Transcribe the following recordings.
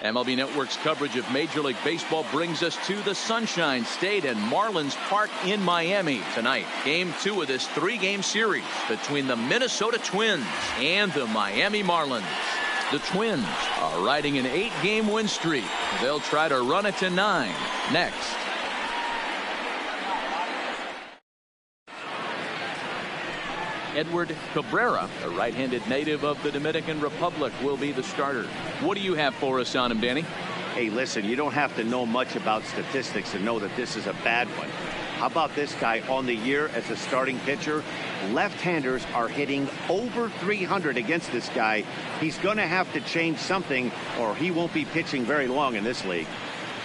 MLB Network's coverage of Major League Baseball brings us to the Sunshine State and Marlins Park in Miami tonight. Game 2 of this 3-game series between the Minnesota Twins and the Miami Marlins. The Twins are riding an 8-game win streak. They'll try to run it to 9 next. Edward Cabrera, a right-handed native of the Dominican Republic, will be the starter. What do you have for us on him, Danny? Hey, listen, you don't have to know much about statistics to know that this is a bad one. How about this guy on the year as a starting pitcher? Left-handers are hitting over 300 against this guy. He's going to have to change something or he won't be pitching very long in this league.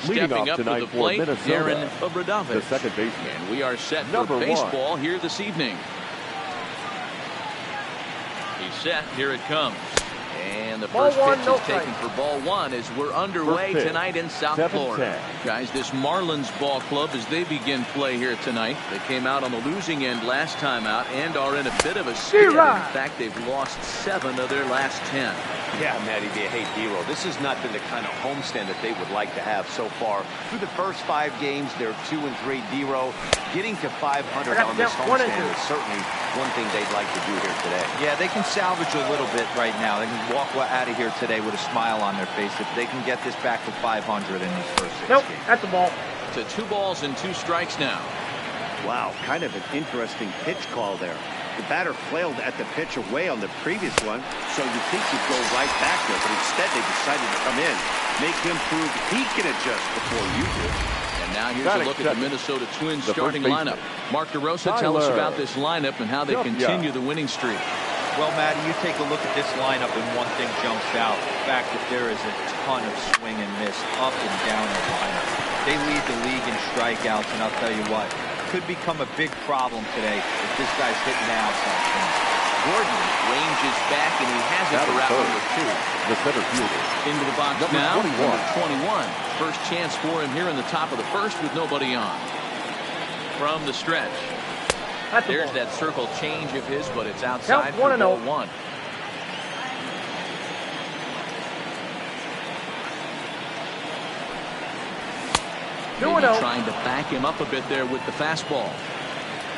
Stepping up to the plate, Darren Obradovich. The second baseman. And we are set for baseball here this evening. He's set. Here it comes. And the first pitch is taken for ball 1 as we're underway tonight in South Florida. Guys, this Marlins ball club, as they begin play here tonight, they came out on the losing end last time out and are in a bit of a skid. In fact, they've lost 7 of their last 10. Yeah, Matty, hey, D-Roll, this has not been the kind of homestand that they would like to have so far. Through the first 5 games, they're 2-3. D-Roll, getting to 500 on this homestand is certainly one thing they'd like to do here today. Yeah, they can salvage a little bit right now. They can walk out of here today with a smile on their face if they can get this back to 500 in these first 6 games. That's the ball. To 2 balls and 2 strikes now. Wow, kind of an interesting pitch call there. The batter flailed at the pitch away on the previous one, so you think he'd go right back there, but instead they decided to come in, make him prove he can adjust before you do. And now here's a look at the Minnesota Twins starting lineup. Mark DeRosa, tell us about this lineup and how they continue the winning streak. Well, Matty, you take a look at this lineup and one thing jumps out. The fact that there is a ton of swing and miss up and down the lineup. They lead the league in strikeouts, and I'll tell you what, could become a big problem today if this guy's hitting the outside. Gordon ranges back, and he has it for out number 2. The center fielder. Into the box now, number 21. First chance for him here in the top of the first with nobody on. From the stretch. There's that circle change of his, but it's outside for ball 1. Trying to back him up a bit there with the fastball.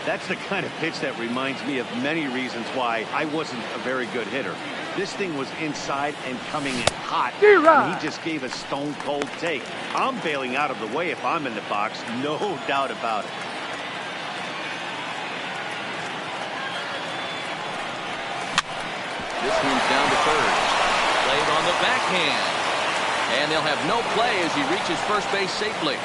That's the kind of pitch that reminds me of many reasons why I wasn't a very good hitter. This thing was inside and coming in hot. And he just gave a stone-cold take. I'm bailing out of the way if I'm in the box, no doubt about it. This one's down to third. Played on the backhand. And they'll have no play as he reaches first base safely.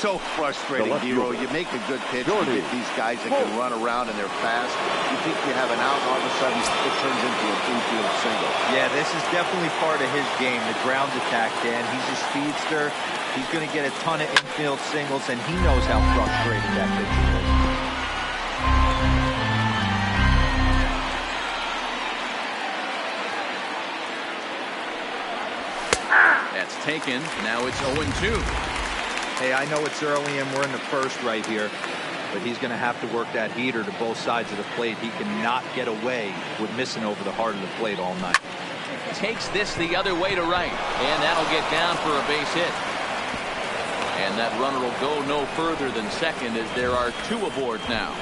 So frustrating, Hero. You make a good pitch, you get these guys that can run around and they're fast. You think you have an out, all of a sudden it turns into an infield single. Yeah, this is definitely part of his game, the ground attack, Dan. He's a speedster. He's going to get a ton of infield singles, and he knows how frustrating that pitcher is. That's taken. Now it's 0-2. Hey, I know it's early and we're in the first right here, but he's going to have to work that heater to both sides of the plate. He cannot get away with missing over the heart of the plate all night. Takes this the other way to right, and that'll get down for a base hit. And that runner will go no further than second as there are 2 aboard now.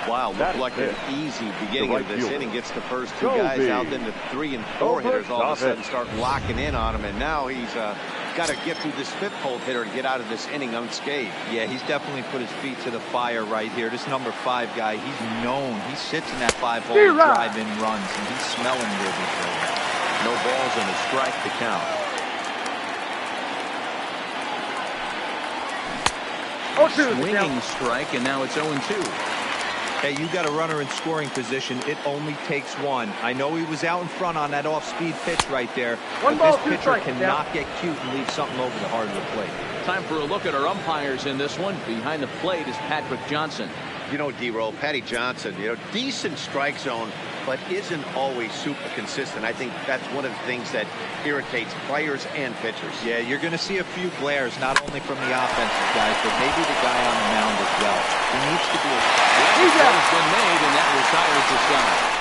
Wow, looked like an easy beginning of this inning. Gets the first 2 guys out, then the 3 and 4 hitters all of a sudden start locking in on him, and now he's got to get through this 5th hole hitter to get out of this inning unscathed. Yeah, he's definitely put his feet to the fire right here. This number 5 guy, he's known. He sits in that 5-hole drive-in runs, and he's smelling rivers right now. No balls and a strike to count. Swinging strike, and now it's 0-2. Hey, you got a runner in scoring position. It only takes 1. I know he was out in front on that off-speed pitch right there. But this pitcher cannot get cute and leave something over the heart of the plate. Time for a look at our umpires in this one. Behind the plate is Patrick Johnson. You know, D-Roll, Patty Johnson, decent strike zone, but isn't always super consistent. I think that's one of the things that irritates players and pitchers. Yeah, you're going to see a few glares, not only from the offensive guys, but maybe the guy on the mound as well. He needs to be a... That has been made, and that retires the side.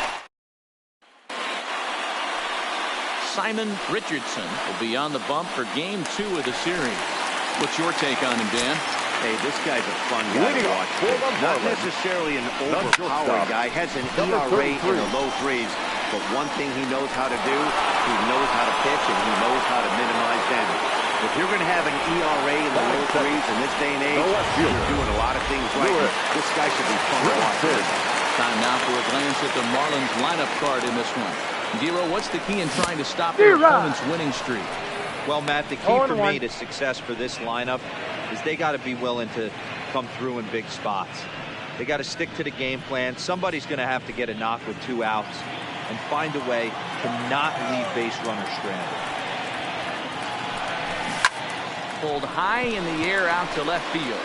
Simon Richardson will be on the bump for Game 2 of the series. What's your take on him, Dan? Hey, this guy's a fun guy to watch. Not necessarily an overpowered guy. Has an ERA in the low threes. But one thing he knows how to do, he knows how to pitch, and he knows how to minimize damage. If you're going to have an ERA in the low threes in this day and age, you're doing a lot of things right. This guy should be fun to watch. Time now for a glance at the Marlins lineup card in this one. Dero, what's the key in trying to stop their opponent's winning streak? Well, Matt, the key for me to success for this lineup is they got to be willing to come through in big spots. They got to stick to the game plan. Somebody's going to have to get a knock with 2 outs and find a way to not leave base runners stranded. Pulled high in the air out to left field.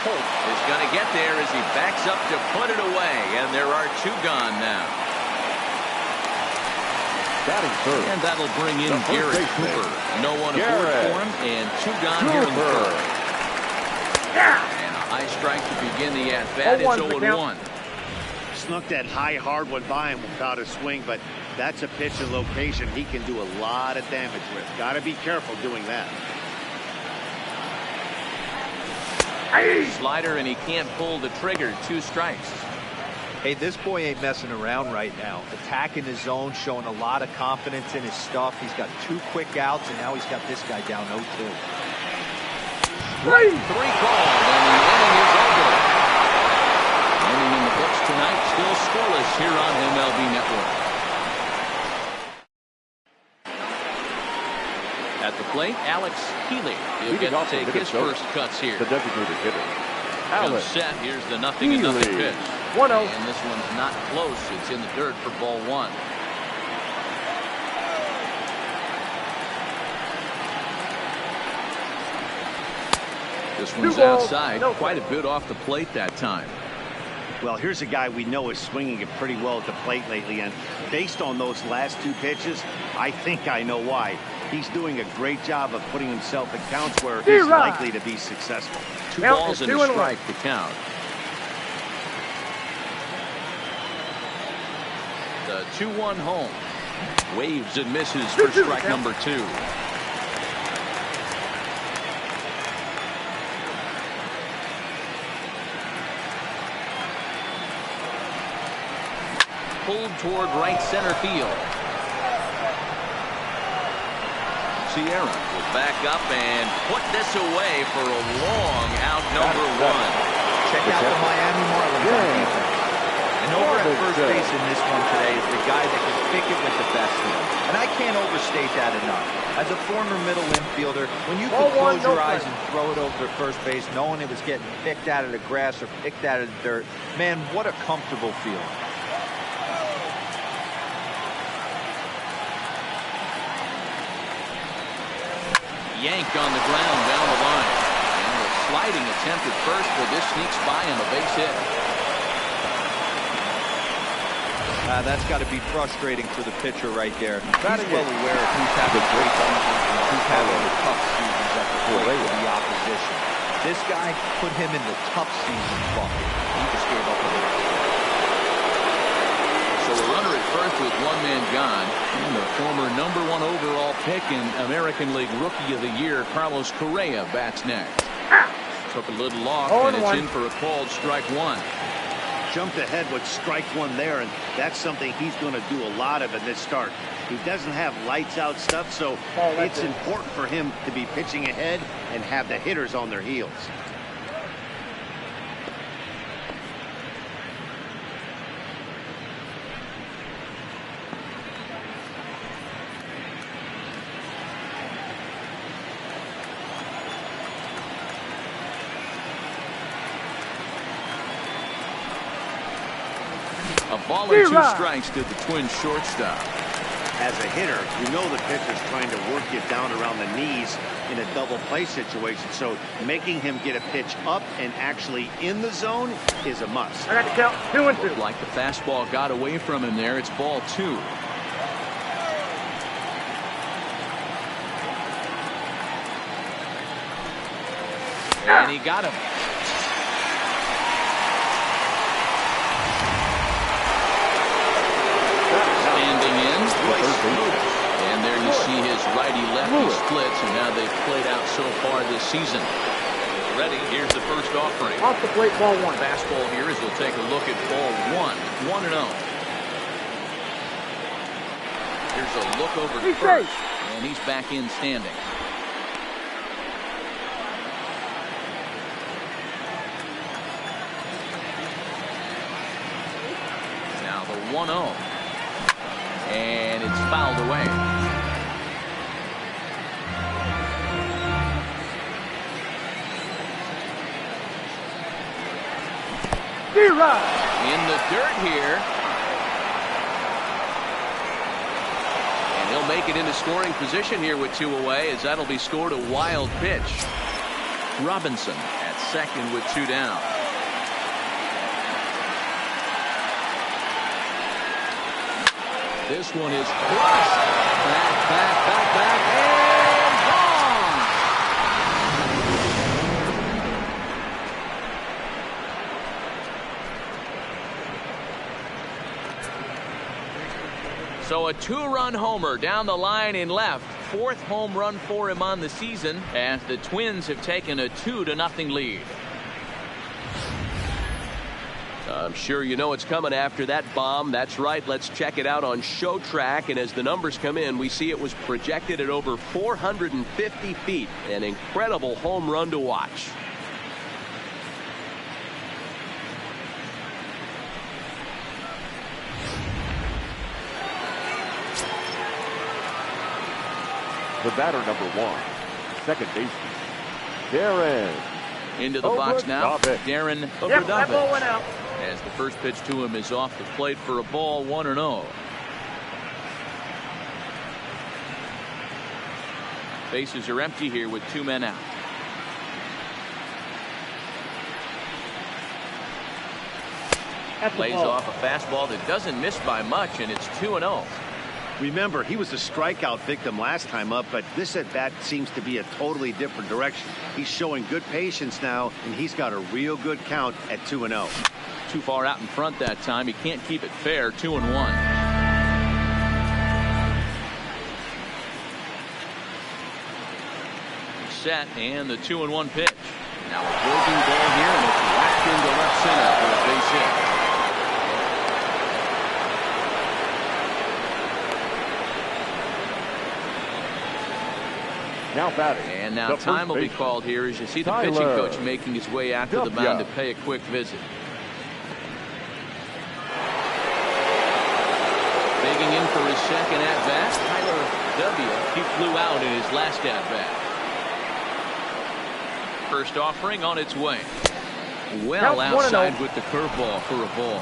Holt is going to get there as he backs up to put it away, and there are 2 gone now. And that'll bring in Garrett Cooper. No one aboard for him, and 2 gone here in the 3rd. And a high strike to begin the at-bat. It's 0-1. Snuck that high hard one by him without a swing, but that's a pitch and location he can do a lot of damage with. Got to be careful doing that. Slider, and he can't pull the trigger. 2 strikes. Hey, this boy ain't messing around right now. Attacking his zone, showing a lot of confidence in his stuff. He's got 2 quick outs, and now he's got this guy down 0-2. 3 called, and the inning is over. Inning in the books tonight, still scoreless here on MLB Network. At the plate, Alex Healy. He'll get to take his first cuts here. The designated hitter. Alex set. Here's the 0-0 pitch. 1-0. And this one's not close. It's in the dirt for ball 1. This one's outside. Quite a bit off the plate that time. Well, here's a guy we know is swinging it pretty well at the plate lately, and based on those last 2 pitches, I think I know why. He's doing a great job of putting himself in counts where he's likely to be successful. 2 balls and a strike to count. The 2-1 home. Waves and misses for strike number 2. Pulled toward right center field. Sierra will back up and put this away for a long out number 1. Check out the Miami Marlins on defense. And over at first base in this one today is the guy that can pick it with the best of them. And I can't overstate that enough. As a former middle infielder, when you could close your eyes and throw it over to first base knowing it was getting picked out of the grass or picked out of the dirt, man, what a comfortable feeling. Yanked on the ground down the line. And a sliding attempt at first, but this sneaks by him, a base hit. That's got to be frustrating for the pitcher right there. He's well aware of who's having great seasons and who's having the tough seasons at the plate of the opposition. This guy put him in the tough season bucket. He just gave up a hit. So a runner at first with 1 man gone. And the former number 1 overall pick in American League Rookie of the Year, Carlos Correa, bats next. Took a little off, and it's in for a called strike 1. Jumped ahead with strike 1 there, and that's something he's going to do a lot of in this start. He doesn't have lights out stuff, so it's important for him to be pitching ahead and have the hitters on their heels. A ball and 2 strikes to the Twins shortstop. As a hitter, you know the pitcher's trying to work you down around the knees in a double play situation. So making him get a pitch up and actually in the zone is a must. I got to count 2 and 2. Looked like the fastball got away from him there. It's ball 2. And he got him. Standing in twice through. And there you see his righty-lefty splits, and now they've played out so far this season. Ready, here's the first offering. Off the plate, ball one. Fastball here as we'll take a look at ball one. 1-0. Here's a look over to first, and he's back in standing. Now the 1-0. And it's fouled away. In the dirt here. And he'll make it into scoring position here with 2 away, as that'll be scored a wild pitch. Robinson at second with 2 down. This one is crushed. Back, and gone. So a 2-run homer down the line in left. 4th home run for him on the season, as the Twins have taken a 2-0 lead. I'm sure you know it's coming after that bomb. That's right. Let's check it out on Show Track. And as the numbers come in, we see it was projected at over 450 feet. An incredible home run to watch. The batter, number 1, second baseman, Darren. Into the box now, Darren Yep, that ball went out. As the first pitch to him is off the plate for a ball, 1-0. Bases are empty here with 2 men out. Lays off a fastball that doesn't miss by much, and it's 2-0. Remember, he was a strikeout victim last time up, but this at-bat seems to be a totally different direction. He's showing good patience now, and he's got a real good count at 2-0. Too far out in front that time. He can't keep it fair. 2-1. Set, and the 2-1 pitch. Now a breaking ball here, and it's whacked into left center for a base hit. Now batting. And now time will be called here as you see the pitching coach making his way out to the mound to pay a quick visit. Digging in for his second at-bat, Tyler W. He flew out in his last at-bat. First offering on its way. Well outside with the curveball for a ball.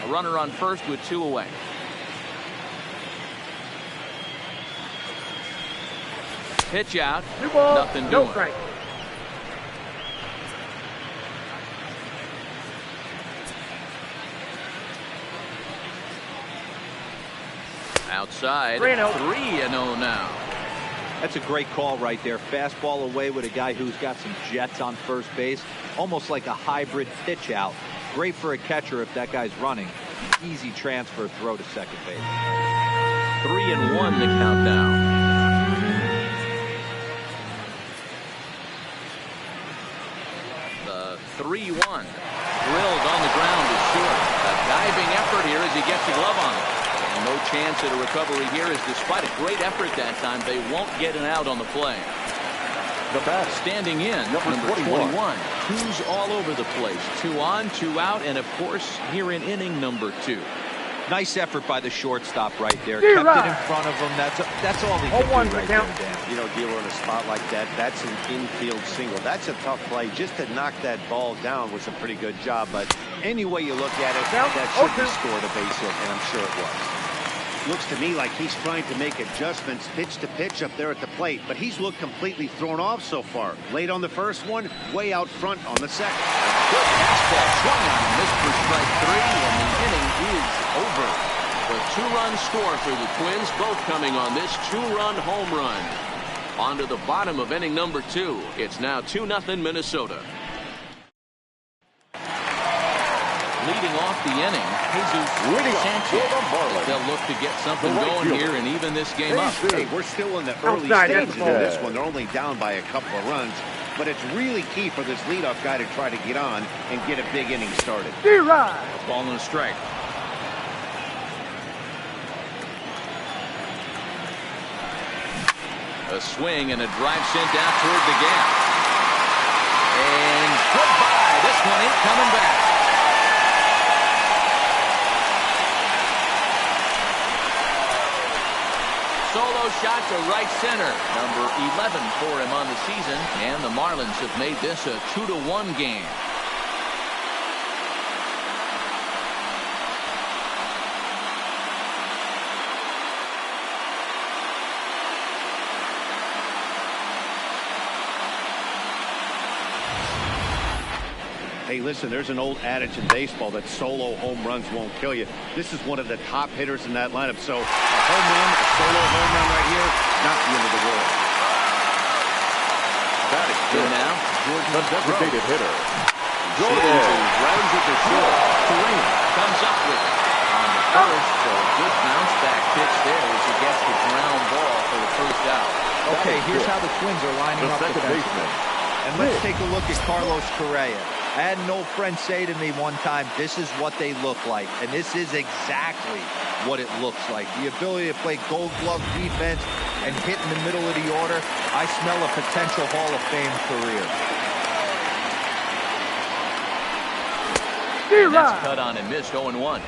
A runner on first with 2 away. Pitch out. Nothing doing. Outside. 3-0 now. That's a great call right there. Fastball away with a guy who's got some jets on first base. Almost like a hybrid pitch out. Great for a catcher if that guy's running. Easy transfer throw to second base. 3-1 the count now. The 3-1. Drilled on the ground is short. A diving effort here as he gets the glove on it. And no chance at a recovery here, as despite a great effort that time, they won't get an out on the play. The bat standing in, number 21. 2's all over the place. 2 on, 2 out, and of course here in inning number 2. Nice effort by the shortstop right there. Kept it in front of him. That's all he could do right there, Dan. You know, dealer in a spot like that, that's an infield single. That's a tough play. Just to knock that ball down was a pretty good job. But any way you look at it, that should be scored a base hit, and I'm sure it was. Looks to me like he's trying to make adjustments pitch to pitch up there at the plate, but he's looked completely thrown off so far. Late on the first one, way out front on the second. Good fastball swung on him. Missed for strike 3, and the inning is over. The 2-run score for the Twins, both coming on this 2-run home run. On to the bottom of inning number 2. It's now 2-0 Minnesota. leading off the inning, Jesus Sanchez. They'll look to get something going here and even this game up. Hey, we're still in the early stages of this one. They're only down by a couple of runs, but it's really key for this leadoff guy to try to get on and get a big inning started. A ball and a strike. A swing and a drive sent out toward the gap. And goodbye. This one ain't coming back. Solo shot to right center. Number 11 for him on the season. And the Marlins have made this a 2-1 game. Hey, listen, there's an old adage in baseball that solo home runs won't kill you. This is one of the top hitters in that lineup. So a home run, a solo home run right here, not the end of the world. That is good now. The designated hitter. Rounds at the short. Correa comes up with it. On the first, so a good bounce back pitch there as he gets the ground ball for the first out. Okay, here's how the Twins are lining up defensively. And let's take a look at Carlos Correa. I had an old friend say to me one time, this is what they look like. And this is exactly what it looks like. The ability to play gold glove defense and hit in the middle of the order. I smell a potential Hall of Fame career. And that's cut on and missed 0-1.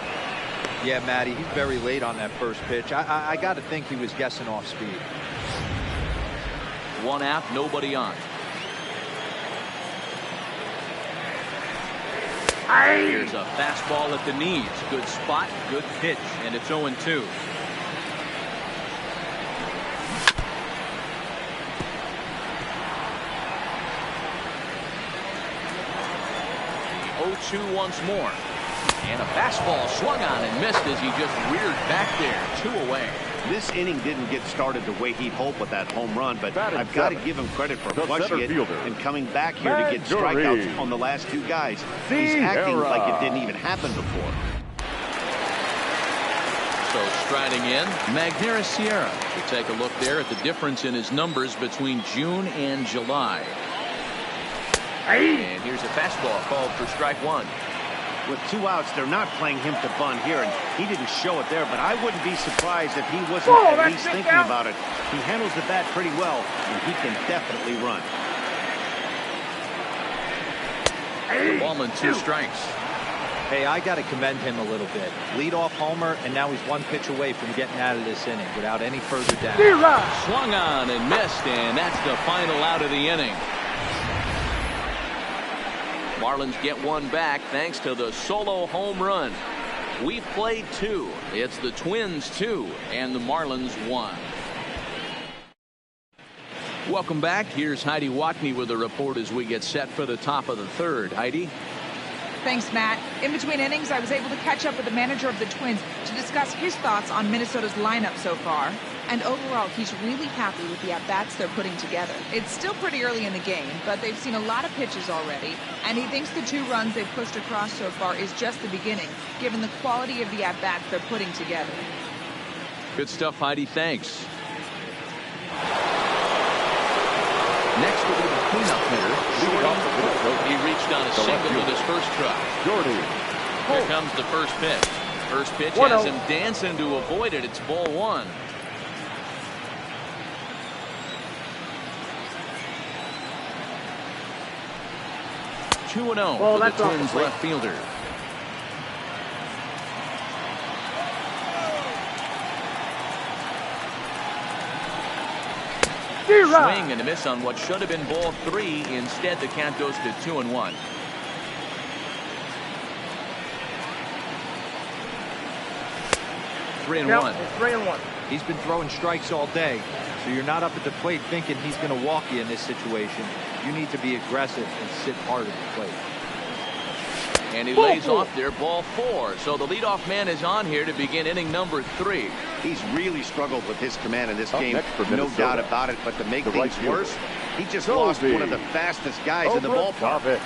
Yeah, Matty, he's very late on that first pitch. I got to think he was guessing off speed. One out, nobody on. Here's a fastball at the knees. Good spot, good pitch, and it's 0-2. 0-2 once more. And a fastball swung on and missed as he just reared back there. 2 away. This inning didn't get started the way he'd hoped with that home run, but I've got to give him credit for flushing it and coming back here to get strikeouts on the last 2 guys. He's acting like it didn't even happen before. So striding in, Magneuris Sierra. We take a look there at the difference in his numbers between June and July. And here's a fastball called for strike 1. With 2 outs, they're not playing him to bunt here, and he didn't show it there, but I wouldn't be surprised if he wasn't at least thinking about it. He handles the bat pretty well, and he can definitely run. Ball and 2 strikes. Hey, I got to commend him a little bit. Leadoff homer, and now he's 1 pitch away from getting out of this inning without any further damage. Swung on and missed, and that's the final out of the inning. Marlins get 1 back thanks to the solo home run. We've played 2. It's the Twins 2 and the Marlins 1. Welcome back. Here's Heidi Watney with a report as we get set for the top of the 3rd. Heidi? Thanks, Matt. In between innings, I was able to catch up with the manager of the Twins to discuss his thoughts on Minnesota's lineup so far. And overall, he's really happy with the at-bats they're putting together. It's still pretty early in the game, but they've seen a lot of pitches already, and he thinks the 2 runs they've pushed across so far is just the beginning, given the quality of the at-bats they're putting together. Good stuff, Heidi. Thanks. Next will be the cleanup hitter. He reached on a single with his first try. Here comes the first pitch. First pitch has him dancing to avoid it. It's ball 1. Two 2-0 for the Twins left fielder. Swing and a miss on what should have been ball 3. Instead, the count goes to 2-1. Three and one. He's been throwing strikes all day, so you're not up at the plate thinking he's going to walk you in this situation. You need to be aggressive and sit hard at the plate. And he lays off there, ball 4. So the leadoff man is on here to begin inning number 3. He's really struggled with his command in this game, no doubt about it. But to make things worse, he just lost one of the fastest guys in the ballpark.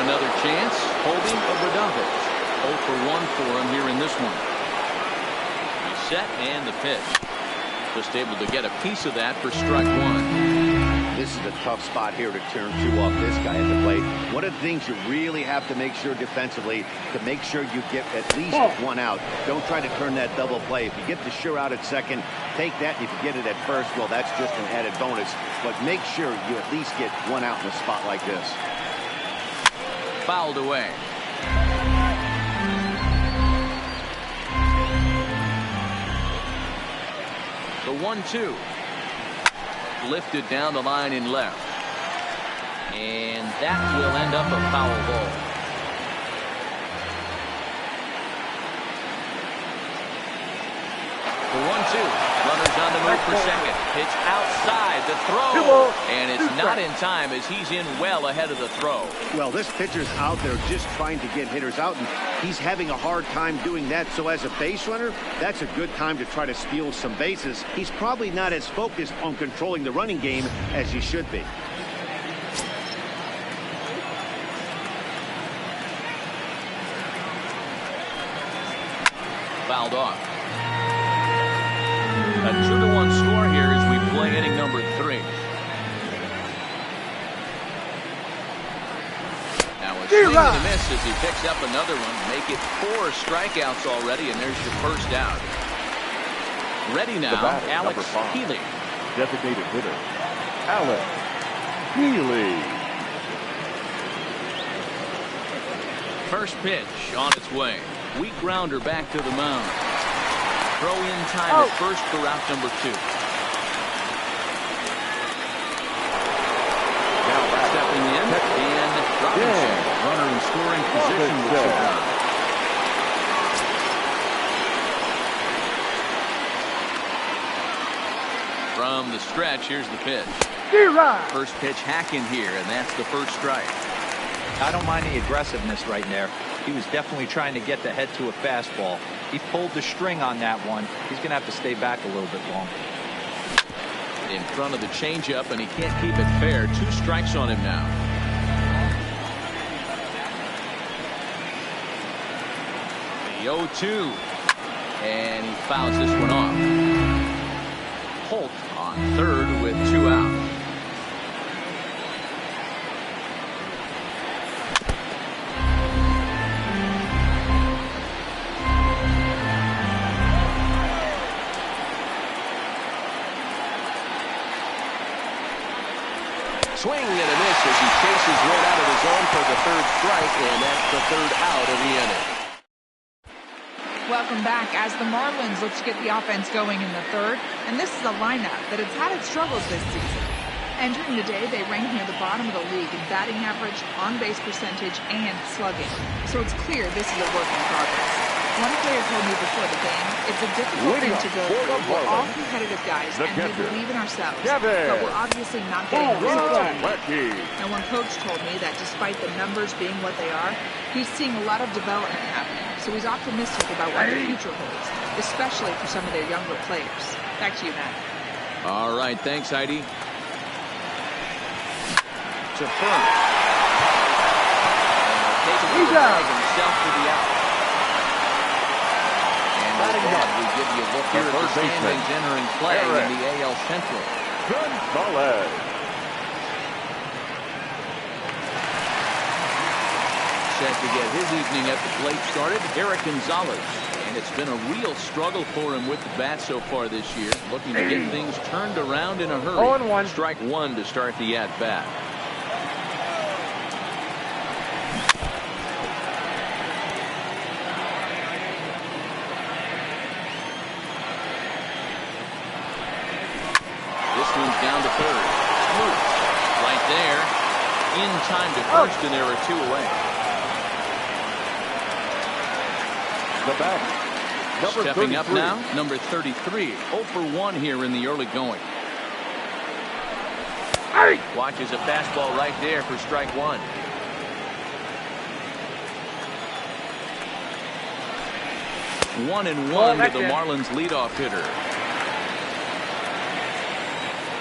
another chance. Holding Obradovich. 0 for 1 for him here in this one. He's set and the pitch. Just able to get a piece of that for strike one. This is a tough spot here to turn two off this guy at the plate. One of the things you really have to make sure defensively to make sure you get at least one out. Don't try to turn that double play. If you get the sure out at second, take that. If you get it at first, well, that's just an added bonus. But make sure you at least get one out in a spot like this. Fouled away. The 1-2. Lifted down the line in left. And that will end up a foul ball. The 1-2. Runners on the move for second. Pitch outside the throw. And it's not in time as he's in well ahead of the throw. Well, this pitcher's out there just trying to get hitters out, and he's having a hard time doing that. So as a base runner, that's a good time to try to steal some bases. He's probably not as focused on controlling the running game as he should be. Fouled off. A 2-1 score here as we play inning number 3. Now a swing and a miss as he picks up another one. Make it 4 strikeouts already, and there's your first out. Ready now, Alex Healy. Designated hitter, Alex Healy. First pitch on its way. Weak grounder back to the mound. Throw in time at first for out number 2. Now stepping in, and Robinson, runner in scoring position with the run. From the stretch, here's the pitch. First pitch hacking here, and that's the first strike. I don't mind the aggressiveness right there. He was definitely trying to get the head to a fastball. He pulled the string on that one. He's going to have to stay back a little bit longer. In front of the changeup, and he can't keep it fair. 2 strikes on him now. The 0-2. And he fouls this one off. Holt on third with 2 out. Swing and a miss as he chases one out of his own for the 3rd strike, and that's the 3rd out of the inning. Welcome back as the Marlins look to get the offense going in the 3rd, and this is a lineup that has had its struggles this season. Entering the day, they rank near the bottom of the league in batting average, on-base percentage, and slugging. So it's clear this is a work in progress. One player told me before the game, it's a difficult thing to go through. We're all competitive guys, and we believe in ourselves. But we're obviously not getting the results we need. And one coach told me that despite the numbers being what they are, he's seeing a lot of development happening. So he's optimistic about what the future holds, especially for some of their younger players. Back to you, Matt. All right, thanks, Heidi. To first. Taking himself to the out. And with that, we give you a look here at the standings entering play in the AL Central. Gonzalez. Set to get his evening at the plate started, Eric Gonzalez. And it's been a real struggle for him with the bat so far this year. Looking to get things turned around in a hurry. 0-1. Strike 1 to start the at-bat. Down to third. Right there. In time to first, and there are 2 away. The back. Stepping up now, number 33. 0 for 1 here in the early going. Watches a fastball right there for strike 1. One and one to the Marlins leadoff hitter.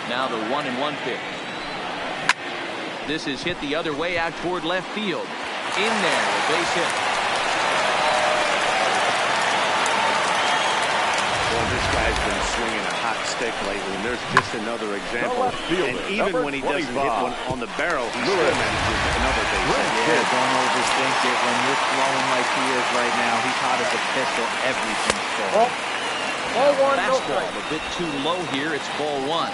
Now the 1-1 pitch. This is hit the other way out toward left field. In there, a base hit. Well, this guy's been swinging a hot stick lately, and there's just another example. And even when he doesn't hit one on the barrel, he still manages another base hit. Yeah, don't overthink it. When you're throwing like he is right now, he's hot as a pistol. Everything's full. Ball one, no Fastball strike. a bit too low here. It's ball one.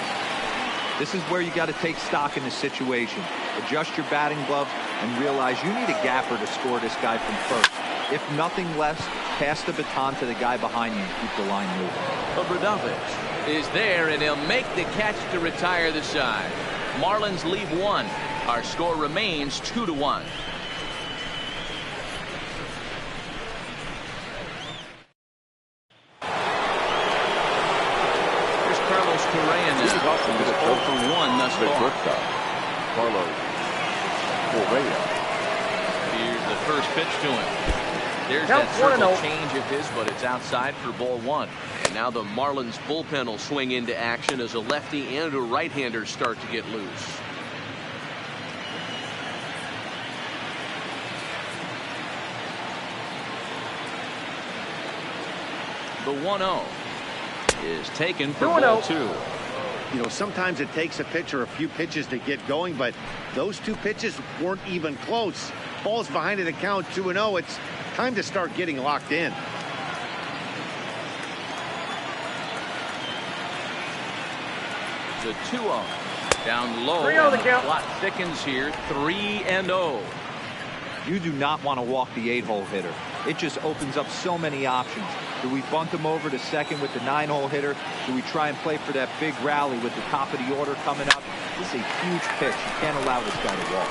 This is where you got to take stock in the situation. Adjust your batting gloves and realize you need a gapper to score this guy from first. If nothing less, pass the baton to the guy behind you and keep the line moving. Obradovich is there, and he'll make the catch to retire the side. Marlins leave one. Our score remains 2-1. Here's Carlos Correa now. He's 0 for 1 thus far. Carlos Correa. Here's the first pitch to him. There's Count that circle 1-0. change of his, but it's outside for ball one. And now the Marlins bullpen will swing into action as a lefty and a right-hander start to get loose. The 1-0 is taken for ball 2. You know, sometimes it takes a pitcher a few pitches to get going, but those two pitches weren't even close. Ball's behind in the count, 2-0. It's time to start getting locked in. The 2-0 down low. 3-0 the and count. Clock thickens here. 3-0. You do not want to walk the 8-hole hitter. It just opens up so many options. Do we bunt him over to second with the 9-hole hitter? Do we try and play for that big rally with the top of the order coming up? This is a huge pitch. You can't allow this guy to walk.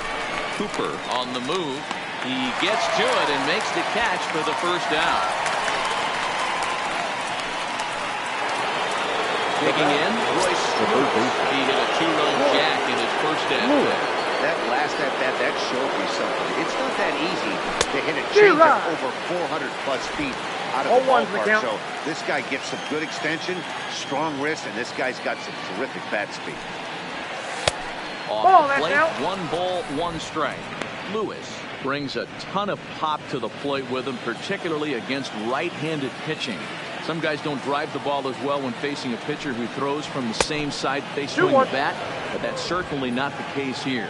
Cooper on the move. He gets to it and makes the catch for the first out. Digging in, Royce Stewart. He hit a 2-run jack in his first at-bat. That last at-bat, that showed me something. It's not that easy to hit a changeup over 400-plus feet out of the ballpark. So this guy gets some good extension, strong wrist, and this guy's got some terrific bat speed. Off the plate, 1 ball, 1 strike. Lewis brings a ton of pop to the plate with him, particularly against right-handed pitching. Some guys don't drive the ball as well when facing a pitcher who throws from the same side they swing the bat, but that's certainly not the case here.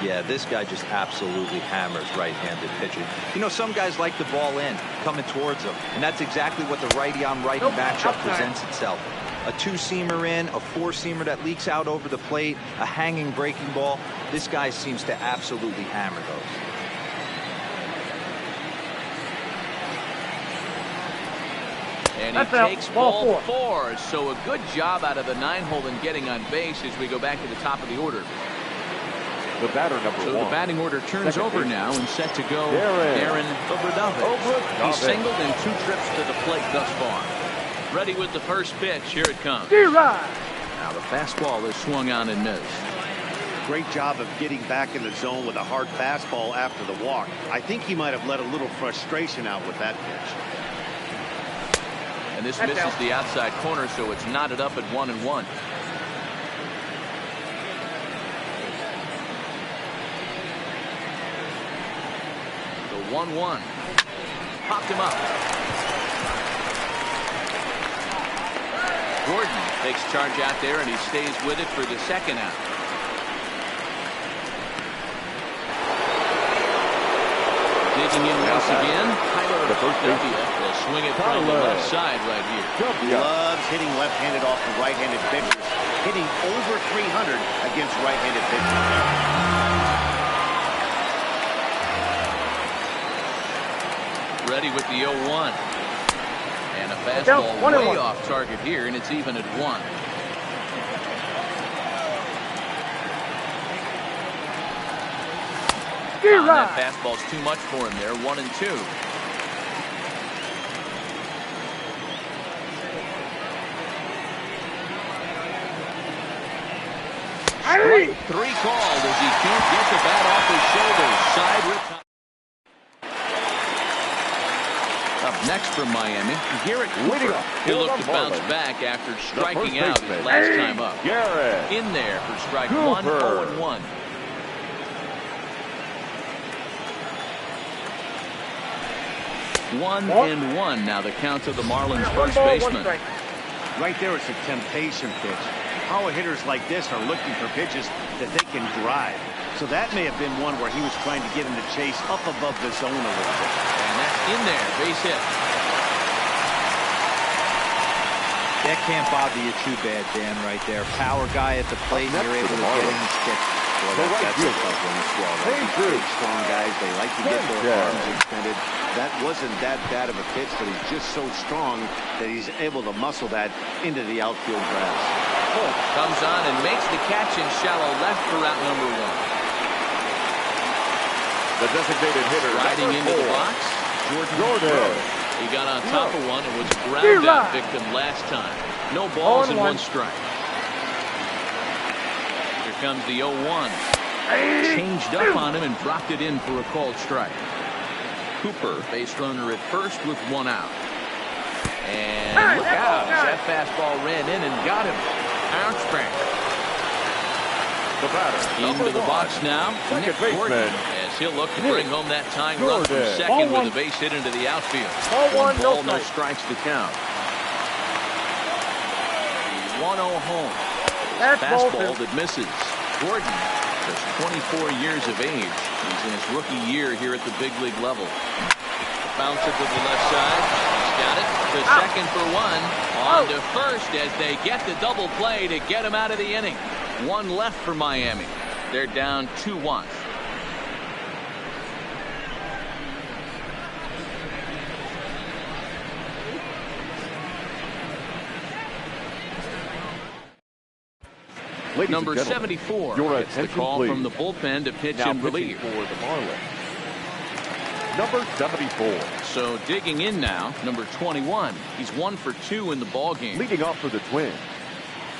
Yeah, this guy just absolutely hammers right-handed pitching. You know, some guys like the ball in, coming towards them, and that's exactly what the righty-on-righty matchup presents itself. A 2-seamer in, a 4-seamer that leaks out over the plate, a hanging breaking ball. This guy seems to absolutely hammer those. And he takes ball 4. So a good job out of the 9-hole in getting on base as we go back to the top of the order. The batter, number 1. So the batting order turns over now and set to go. Aaron Obradovich. He's singled in 2 trips to the plate thus far. Ready with the first pitch. Here it comes. Now the fastball is swung on and missed. Great job of getting back in the zone with a hard fastball after the walk. I think he might have let a little frustration out with that pitch. And this misses the outside corner, so it's knotted up at 1-1. The 1-1. Popped him up. Gordon takes charge out there, and he stays with it for the second out. Digging in once again, Tyler will swing it from the left side right here. Loves hitting left-handed off the right-handed pitchers, hitting over 300 against right-handed pitchers. Ready with the 0-1. And a fastball way off target here, and it's even at 1. That fastball's too much for him there. 1-2. Strike 3 called as he can't get the bat off his shoulders. Side retire. Up next from Miami, Garrett Cooper. He'll look to bounce back after striking out his last time up. In there for strike 1, 0-1. 1-1 now the count to the Marlins first ball, baseman. Right there, it's a temptation pitch. Power hitters like this are looking for pitches that they can drive. So that may have been one where he was trying to get him to chase up above the zone a little bit. And that's in there. Base hit. That can't bother you too bad, Dan, right there. Power guy at the plate, you're able to get him stick. Well, that's a tough one to swallow. Big, strong guys, they like to get their arms extended. That wasn't that bad of a pitch, but he's just so strong that he's able to muscle that into the outfield grass. Comes on and makes the catch in shallow left for route number 1. The designated hitter. Riding into the box, Jordan. He got on top of one and was a ground out victim last time. No balls and 1 strike. Here comes the 0-1. Changed up on him and dropped it in for a called strike. Cooper, base runner at first with 1 out. And look out as that fastball ran in and got him. Bounce back. The batter. Into the box now. Nick Gordon, as he'll look to bring home that tying run from second with a base hit into the outfield. 1 ball, no strikes to count. The 1-0 home. Fastball that misses. Gordon, just 24 years of age. He's in his rookie year here at the big league level. Bounce it to the left side. He's got it. To second for 1. On to first as they get the double play to get him out of the inning. 1 left for Miami. They're down 2-1. Number 74 gets the call from the bullpen to pitch in relief for the Marlins. Number 74. So digging in now, number 21. He's 1 for 2 in the ball game. Leading off for the Twins,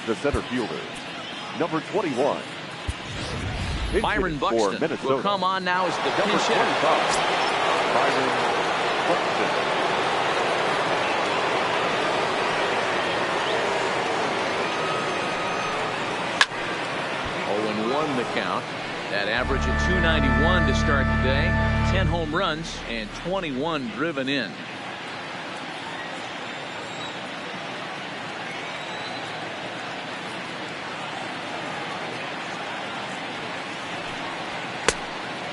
the center fielder, number 21. Byron Buxton will come on now as the pinch hitter. Byron Buxton. 0-1 the count. That average of 291 to start the day. 10 home runs and 21 driven in.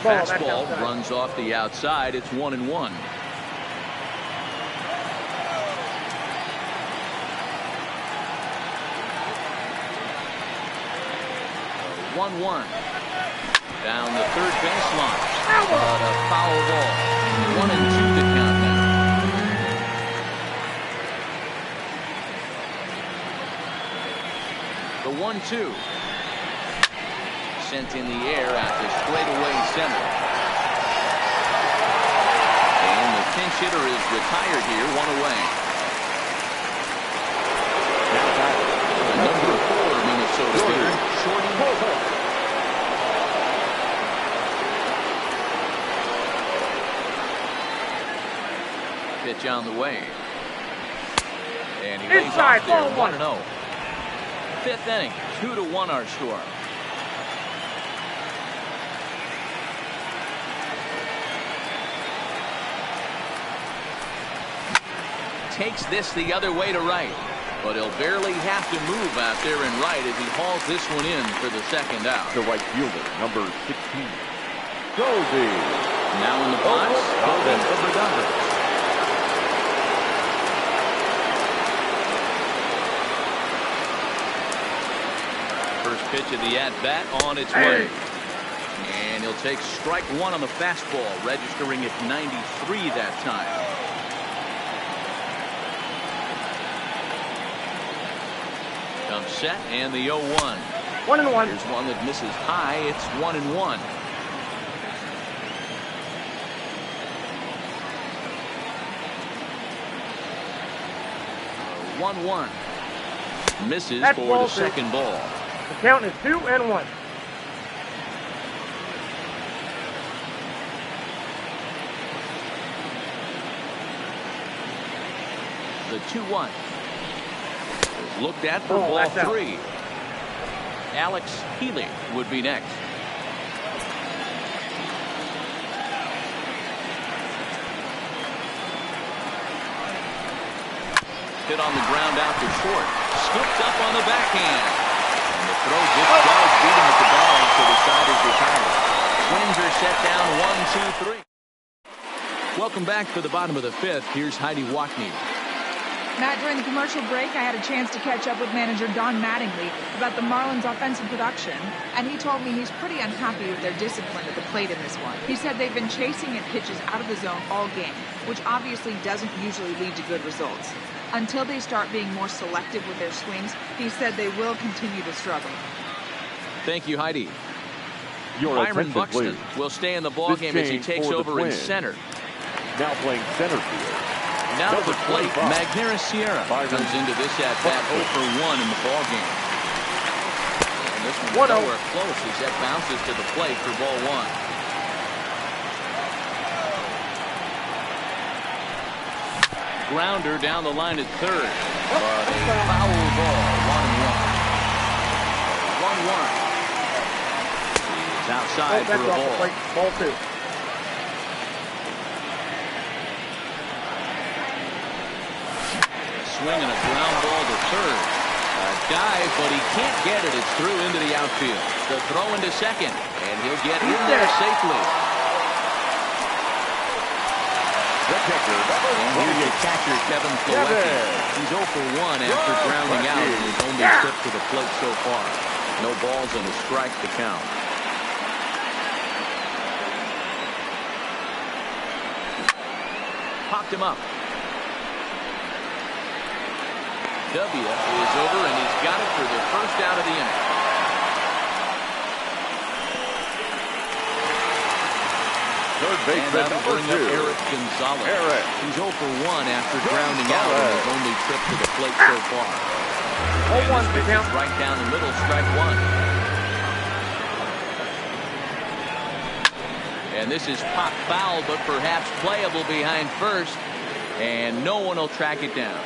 Fastball runs off the outside. It's 1-1. 1-1. Down the third baseline. But a foul ball. 1-2 to count now. The 1-2. Sent in the air out to straightaway center. And the pinch hitter is retired here, 1 away. The number 4 Minnesota hitter, Shorty Hope. Pitch on the way. And he lays off there, 1-0. 5th inning, 2-1 our score. Takes this the other way to right, but he'll barely have to move out there and right as he hauls this one in for the second out. The right fielder, number 16, Goldie. Now in the box, holding for Redondo. First pitch of the at-bat on its way. And he'll take strike 1 on the fastball, registering at 93 that time. Comes set and the 0-1. 1-1. Here's one that misses high. It's 1-1. So 1-1. Misses That's for ball the second ball. The count is 2-1. The 2-1. Looked at for ball 3. Alex Healy would be next. Hit on the ground out to short. Scooped up on the backhand. And the throw just does beat him at the ball, so the side is retired. Twins are set down 1-2-3. Welcome back for the bottom of the fifth. Here's Heidi Wackney. Matt, during the commercial break, I had a chance to catch up with manager Don Mattingly about the Marlins' offensive production, and he told me he's pretty unhappy with their discipline at the plate in this one. He said they've been chasing at pitches out of the zone all game, which obviously doesn't usually lead to good results. Until they start being more selective with their swings, he said they will continue to struggle. Thank you, Heidi. Byron Buxton will stay in the ballgame as he takes over in center. Now playing center field. Now to the plate, Magneuris Sierra comes into this at-bat 0 for 1 in the ballgame. And this one's nowhere close as that bounces to the plate for ball 1. Grounder down the line at third. But a foul ball, 1-1. 1-1. He's outside for a ball. Ball 2. Swing and a ground ball to third. A dive, but he can't get it. It's through into the outfield. The throw into second, and he'll get in there safely. The catcher, and here's your catcher, Kevin Plawecki. He's 0 for 1 after grounding out in his only trip to the plate so far. No balls and a strike to count. Popped him up. W is over, and he's got it for the first out of the inning. Third baseman, number 2. Eric Gonzalez. He's 0 for 1 after grounding out in his only trip to the plate so far. 0-1 to count. Right down the middle, strike 1. And this is popped foul, but perhaps playable behind first, and no one will track it down.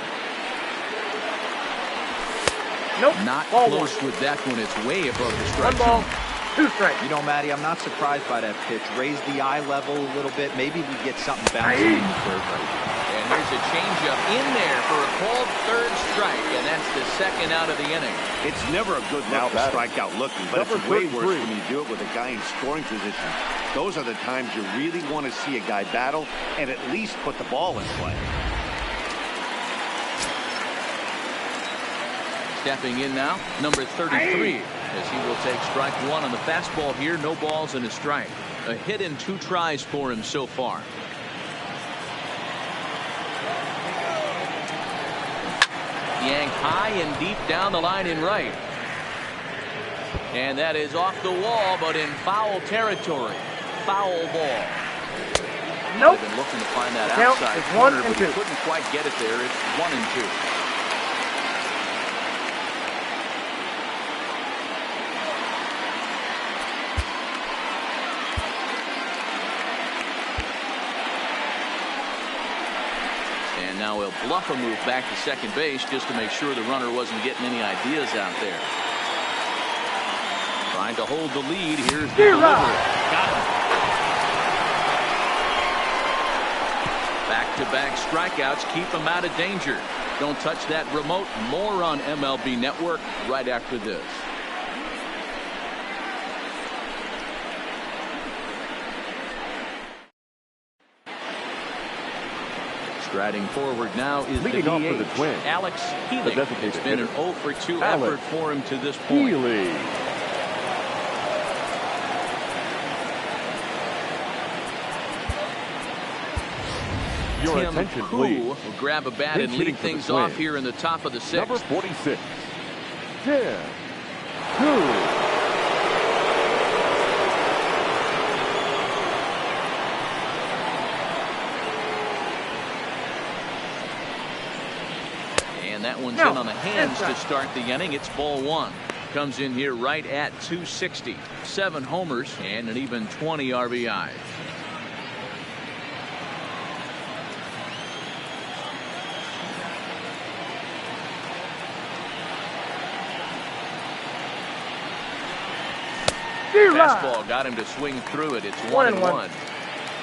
Nope. Not ball close 1. with that one. It's way above the strike 1 ball, zone. 2 strikes. You know, Matty, I'm not surprised by that pitch. Raise the eye level a little bit. Maybe we get something bouncing in the third base. And here's a changeup in there for a called third strike, and that's the second out of the inning. It's never a good look to strike out looking, but it's way worse when you do it with a guy in scoring position. Those are the times you really want to see a guy battle and at least put the ball in play. Stepping in now, number 33, as he will take strike 1 on the fastball here. No balls and a strike. A hit in 2 tries for him so far. Yanked high and deep down the line in right. And that is off the wall, but in foul territory. Foul ball. Nope. They've been looking to find that Count outside is corner, 1 and but 2. he couldn't quite get it there. It's 1 and 2. And now he'll bluff a move back to second base just to make sure the runner wasn't getting any ideas out there. Trying to hold the lead. Here's the delivery. Got him. Back-to-back strikeouts keep him out of danger. Don't touch that remote. More on MLB Network right after this. Striding forward now is leading the off DH, for the Twins, Alex Healy. It's been an 0 for 2 effort for him to this point. Healy. Your Tim attention, Koo please. will grab a bat and lead things off here in the top of the 6th. Number 46, Tim Koo. And that one's in on the hands to start the inning. It's ball 1. Comes in here right at 260. 7 homers and an even 20 RBIs. Fastball got him to swing through it. It's 1-1.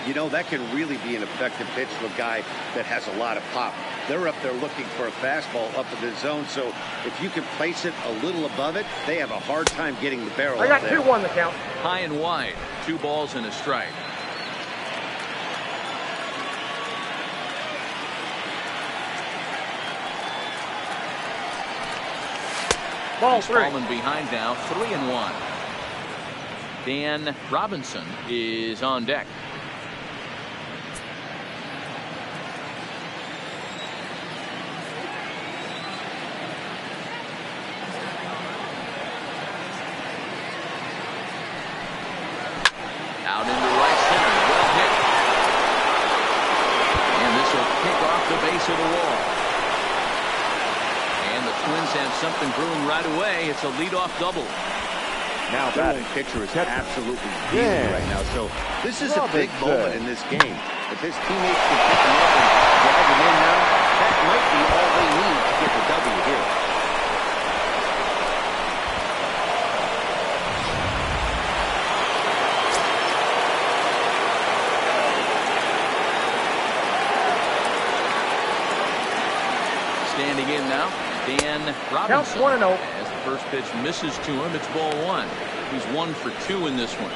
You know, that can really be an effective pitch to a guy that has a lot of pop. They're up there looking for a fastball up in the zone, so if you can place it a little above it, they have a hard time getting the barrel I up got there. 2-1 the count. High and wide. 2 balls and a strike. Ball He's 3. fallen behind now, 3-1. Dan Robinson is on deck. Out into right center, well hit. And this will kick off the base of the wall. And the Twins have something brewing right away. It's a leadoff double. Now batting pitcher is absolutely beating right now. So this is a big moment in this game. If his teammates can pick him up and drag him in now, that might be all they need to get the W here. Standing in now, Dan Counts Robinson. 1-0. As the first pitch misses to him, it's ball 1. He's 1 for 2 in this one.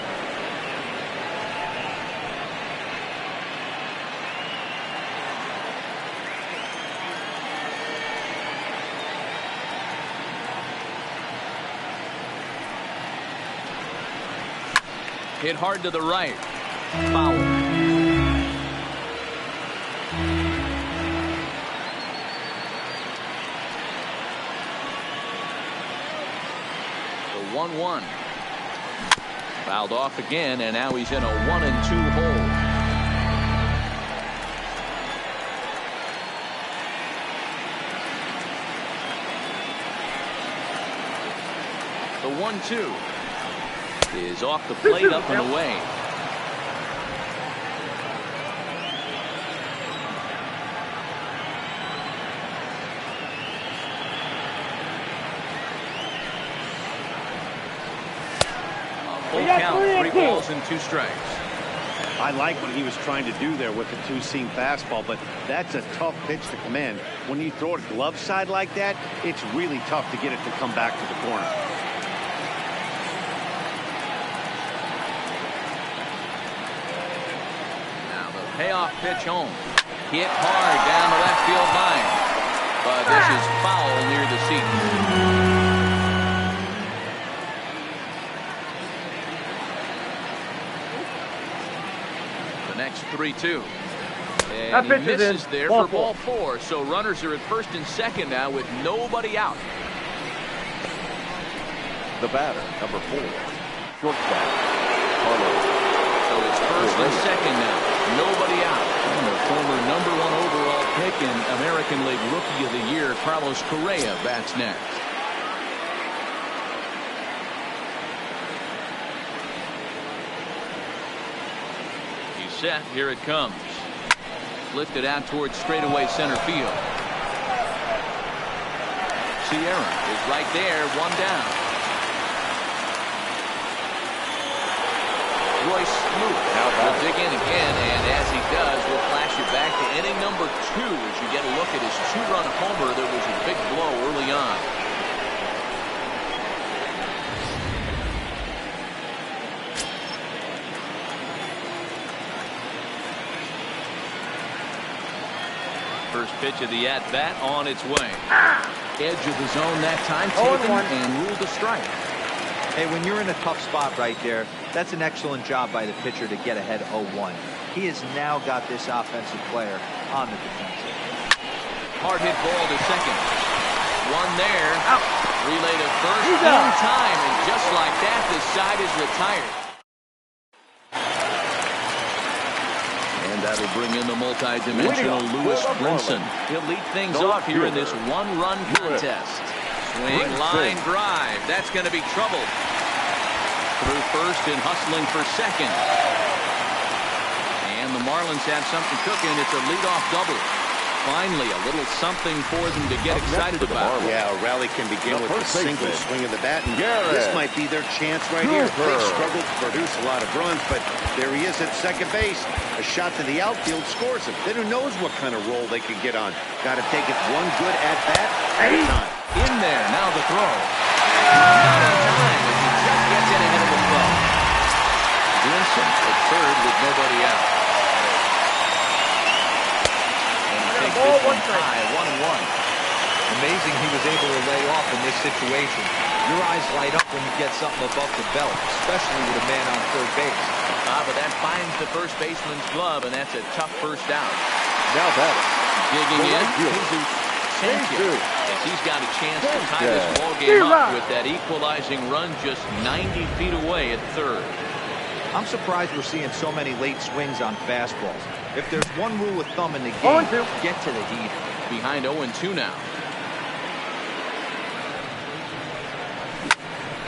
Hit hard to the right. Foul. The 1-1. Fouled off again, and now he's in a 1-2 hole. The 1-2 is off the plate, up and away. Full count, 3 balls and 2 strikes. I like what he was trying to do there with the 2-seam fastball, but that's a tough pitch to command. When you throw it glove side like that, it's really tough to get it to come back to the corner. Now the payoff pitch home. Hit hard down the left field line. But this is foul near the seat. Next 3-2. And he misses there for ball 4. So runners are at first and second now with nobody out. The batter, number 4, shortstop, Carlos. So it's first and second now. Nobody out. And the former #1 overall pick and American League Rookie of the Year, Carlos Correa, bats next. Set, here it comes. Lifted out towards straightaway center field. Sierra is right there, 1 down. Royce Smoot will dig in again, and as he does, we'll flash it back to inning number 2 as you get a look at his 2-run homer. There was a big blow early on. First pitch of the at-bat on its way. Edge of the zone that time taken and ruled a strike. Hey, when you're in a tough spot right there, that's an excellent job by the pitcher to get ahead 0-1. He has now got this offensive player on the defensive. Hard hit ball to second. 1 there. Out. Relay to first in time, and just like that, the side is retired. That'll bring in the multi-dimensional Lewis Brinson. He'll lead things off here in this 1-run contest. Swing, line, drive. That's going to be trouble. Through first and hustling for second. And the Marlins have something cooking. It's a leadoff double. Finally, a little something for them to get excited about. Yeah, a rally can begin with a single swing of the bat, and this might be their chance right here. They struggled to produce a lot of runs, but there he is at second base. A shot to the outfield scores him. Then who knows what kind of roll they could get on. Got to take it one good at bat at a time. In there, now the throw. Not in time, as he just gets in ahead of the throw. Glinson at third with nobody out. And he takes this one high, 1-1. Amazing he was able to lay off in this situation. Your eyes light up when you get something above the belt, especially with a man on third base. But that finds the first baseman's glove, and that's a tough first out. Now batting. Digging in, Jesus Sanchez, as he's got a chance to tie this ball game up with that equalizing run just 90 feet away at third. I'm surprised we're seeing so many late swings on fastballs. If there's one rule of thumb in the game, get to the heat. Behind 0-2 now.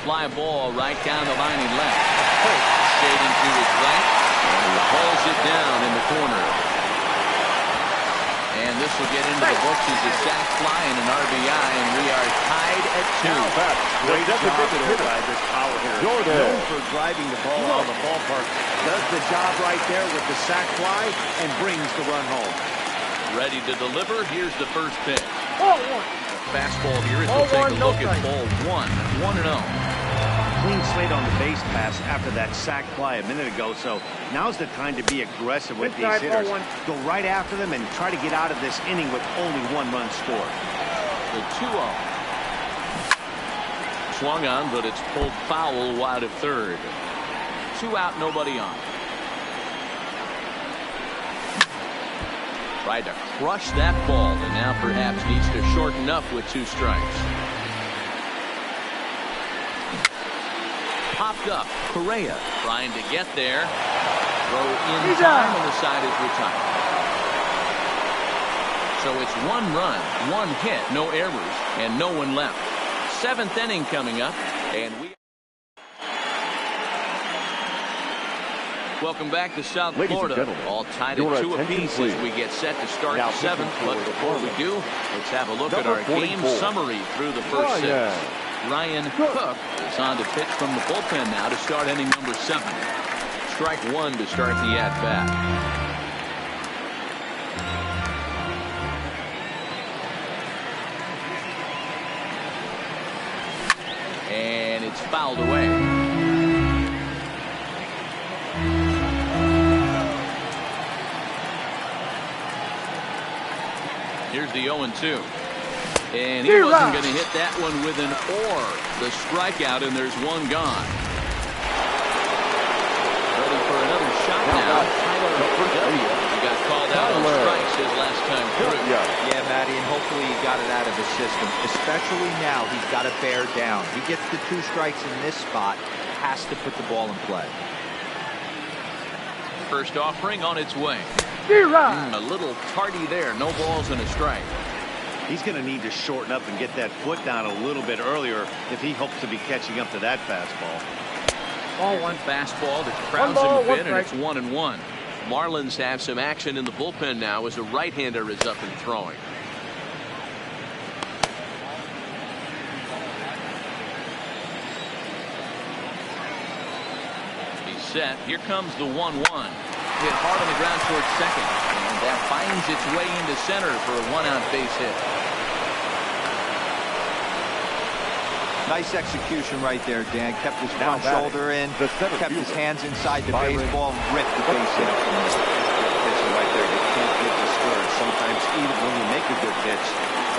Fly ball right down the line and left. Holt shading to his right, and he hauls it down in the corner. And this will get into the books as a sac fly and an RBI, and we are tied at 2. Great job there by this power hitter. Known for driving the ball out of the ballpark. Does the job right there with the sac fly and brings the run home. Ready to deliver. Here's the first pitch. Ball 1. Fastball here as we'll take a look at ball 1-0. Clean slate on the base pass after that sac fly a minute ago, so now's the time to be aggressive with these hitters. Go right after them and try to get out of this inning with only one run scored. The 2-0. Swung on, but it's pulled foul wide of third. 2 out, nobody on. Tried to crush that ball, and now perhaps needs to shorten up with 2 strikes. Popped up. Correa trying to get there. Throw in time, and the side is retired. So it's 1 run, 1 hit, no errors, and no one left. 7th inning coming up, and we. Welcome back to South Florida. All tied at 2 apiece as we get set to start the 7th. But before we do, let's have a look at our game summary through the first 6. Ryan Cook is on to pitch from the bullpen now to start inning number 7. Strike 1 to start the at-bat. And it's fouled away. Here's the 0-2. And he wasn't going to hit that one with an or. The strikeout, and there's 1 gone. Ready for another shot now. Tyler W. He got called out on strikes his last time through. Yeah, Matty, and hopefully he got it out of his system. Especially now, he's got to bear down. He gets the 2 strikes in this spot, has to put the ball in play. First offering on its way. A little tardy there. No balls and a strike. He's going to need to shorten up and get that foot down a little bit earlier if he hopes to be catching up to that fastball. Ball 1. Fastball that crowds him a bit, and it's 1-1. Marlins have some action in the bullpen now as a right-hander is up and throwing. He's set. Here comes the 1-1. Hit hard on the ground towards second, and that finds its way into center for a 1-out base hit. Nice execution right there, Dan. Kept his front shoulder in, kept his hands inside the baseball, and ripped the base hit up from the pitcher right there. You can't get discouraged. Sometimes even when you make a good pitch,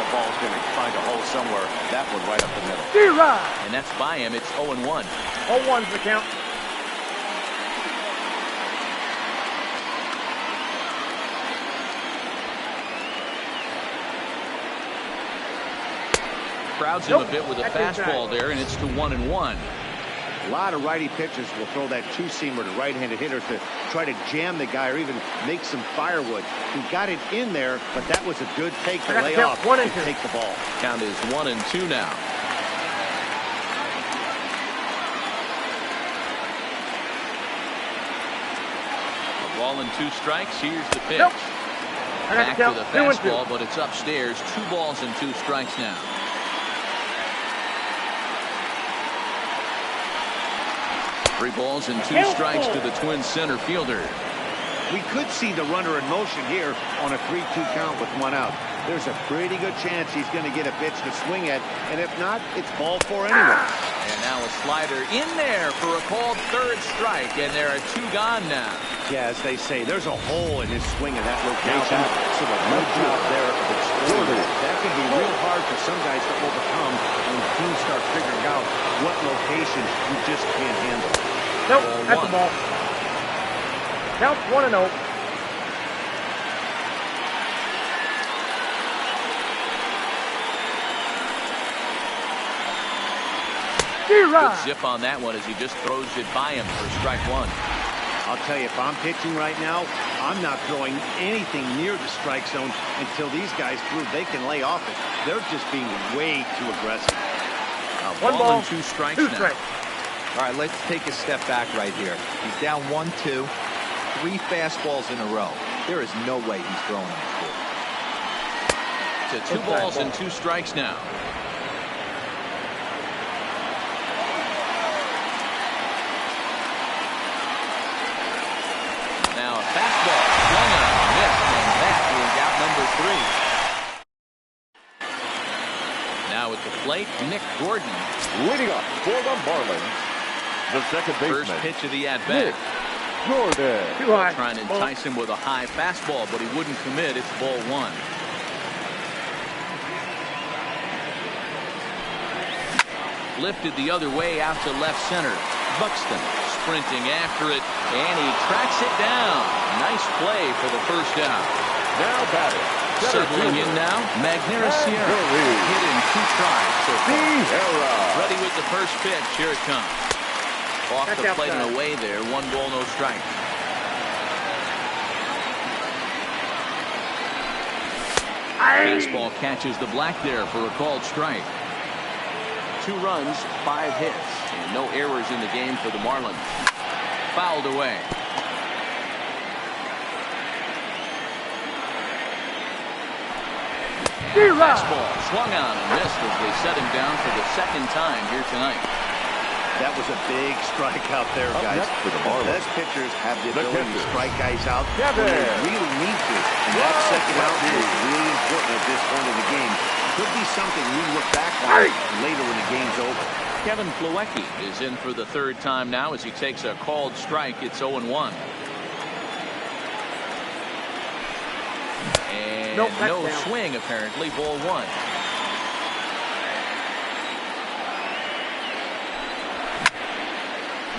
the ball's going to find a hole somewhere. That one right up the middle. And that's by him. It's 0-1. 0-1's the count. Crowds him a bit with a fastball there, and it's to 1-1. A lot of righty pitchers will throw that 2-seamer to right-handed hitters to try to jam the guy or even make some firewood. He got it in there, but that was a good take to lay off and take the ball. Count is 1-2 now. A ball and 2 strikes. Here's the pitch. Back to the fastball, but it's upstairs. 2 balls and 2 strikes now. Three balls and 2 strikes to the Twins center fielder. We could see the runner in motion here on a 3-2 count with 1 out. There's a pretty good chance he's going to get a pitch to swing at, and if not, it's ball 4 anyway. And now a slider in there for a called 3rd strike, and there are 2 gone now. Yeah, as they say, there's a hole in his swing in that location, so a good job there of exploring it. That can be real hard for some guys to overcome when teams start figuring out what location you just can't handle. Nope, that's the ball. Count 1-0. Good zip on that one as he just throws it by him for strike 1. I'll tell you, if I'm pitching right now, I'm not throwing anything near the strike zone until these guys prove they can lay off it. They're just being way too aggressive. Now, 1 ball and 2 strikes 2 now. strikes. All right, let's take a step back right here. He's down 1-2, 3 fastballs in a row. There is no way he's throwing them full. To 2 balls and 2 strikes now. Now a fastball swung on, missed, and that is out number 3. Now at the plate, Nick Gordon. Leading up for the Marlins, the second baseman. First pitch of the at-bat. Jordan. Too high. Trying to entice him with a high fastball, but he wouldn't commit. It's ball 1. Lifted the other way out to left center. Buxton sprinting after it, and he tracks it down. Nice play for the first out. Now batting. Settling in now, Magneuris Sierra. Hit in 2 tries so far. Ready with the first pitch. Here it comes. Off That's the plate outside. and away there. 1 ball, no strike. Baseball catches the black there for a called strike. 2 runs, 5 hits, and no errors in the game for the Marlins. Fouled away. Fastball swung on and missed as they set him down for the 2nd time here tonight. That was a big strikeout there, Up guys. next for the Marlins. Best pitchers have the The ability to catcher. strike guys out when they really need to. And that second out is really important at this point of the game. Could be something we look back on later when the game's over. Kevin Plawecki is in for the 3rd time now as he takes a called strike. It's 0-1. And Nope, that's no down. swing apparently. Ball 1.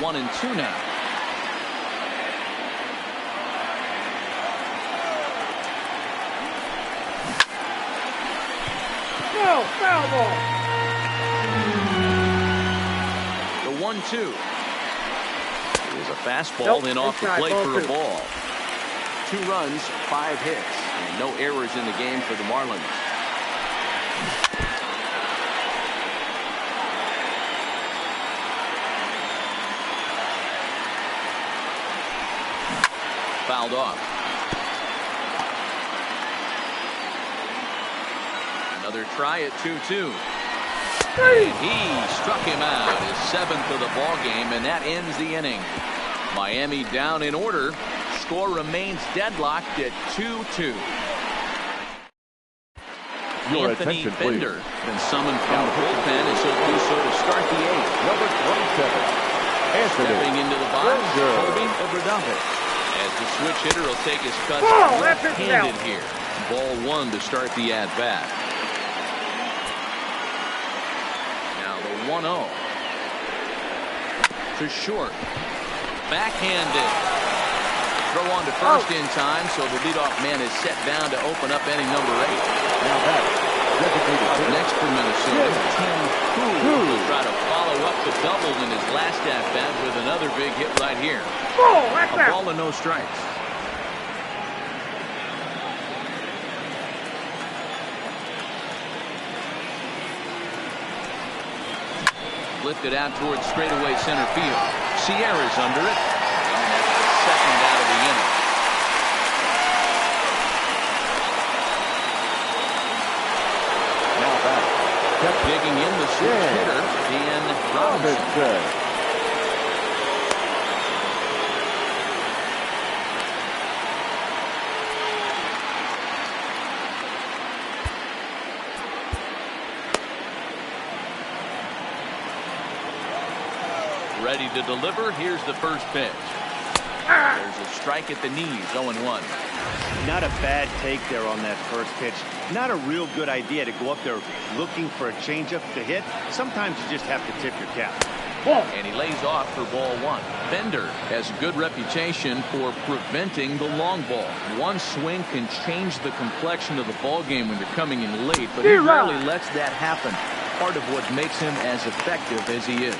One and 2 now. No, foul ball. The 1-2. Here's a fastball Nope, in off the inside, plate ball for a 2. ball. 2 runs, 5 hits, and no errors in the game for the Marlins. Fouled off. Another try at 2-2. And he struck him out, his 7th of the ball game, and that ends the inning. Miami down in order. Score remains deadlocked at 2-2. Your Anthony attention, Bender please. been summoned from the bullpen, and he'll do so to start the 8th. Number 27, Anthony Stepping into the box, Bender. Kobe Obradovic. As the switch hitter will take his cuts Oh, that's it left-handed now. here. Ball 1 to start the at-bat. Now the 1-0. To short. Backhanded. Throw on to first in time, so the leadoff man is set down to open up inning number 8. Now batting. Designated Up hitter. next for Minnesota, Tim Cool will try to follow up the double in his last at-bat with another big hit right here. Ball, that's A out. ball and no strikes. Lifted out towards straightaway center field. Sierra's under it. And that's the 2nd out of the inning. switch hitter in Robinson. Ready to deliver. Here's the first pitch. There's a strike at the knees. 0-1. Not a bad take there on that first pitch. Not a real good idea to go up there looking for a changeup to hit. Sometimes you just have to tip your cap. And he lays off for ball 1. Bender has a good reputation for preventing the long ball. One swing can change the complexion of the ball game when you're coming in late, but he rarely lets that happen. Part of what makes him as effective as he is.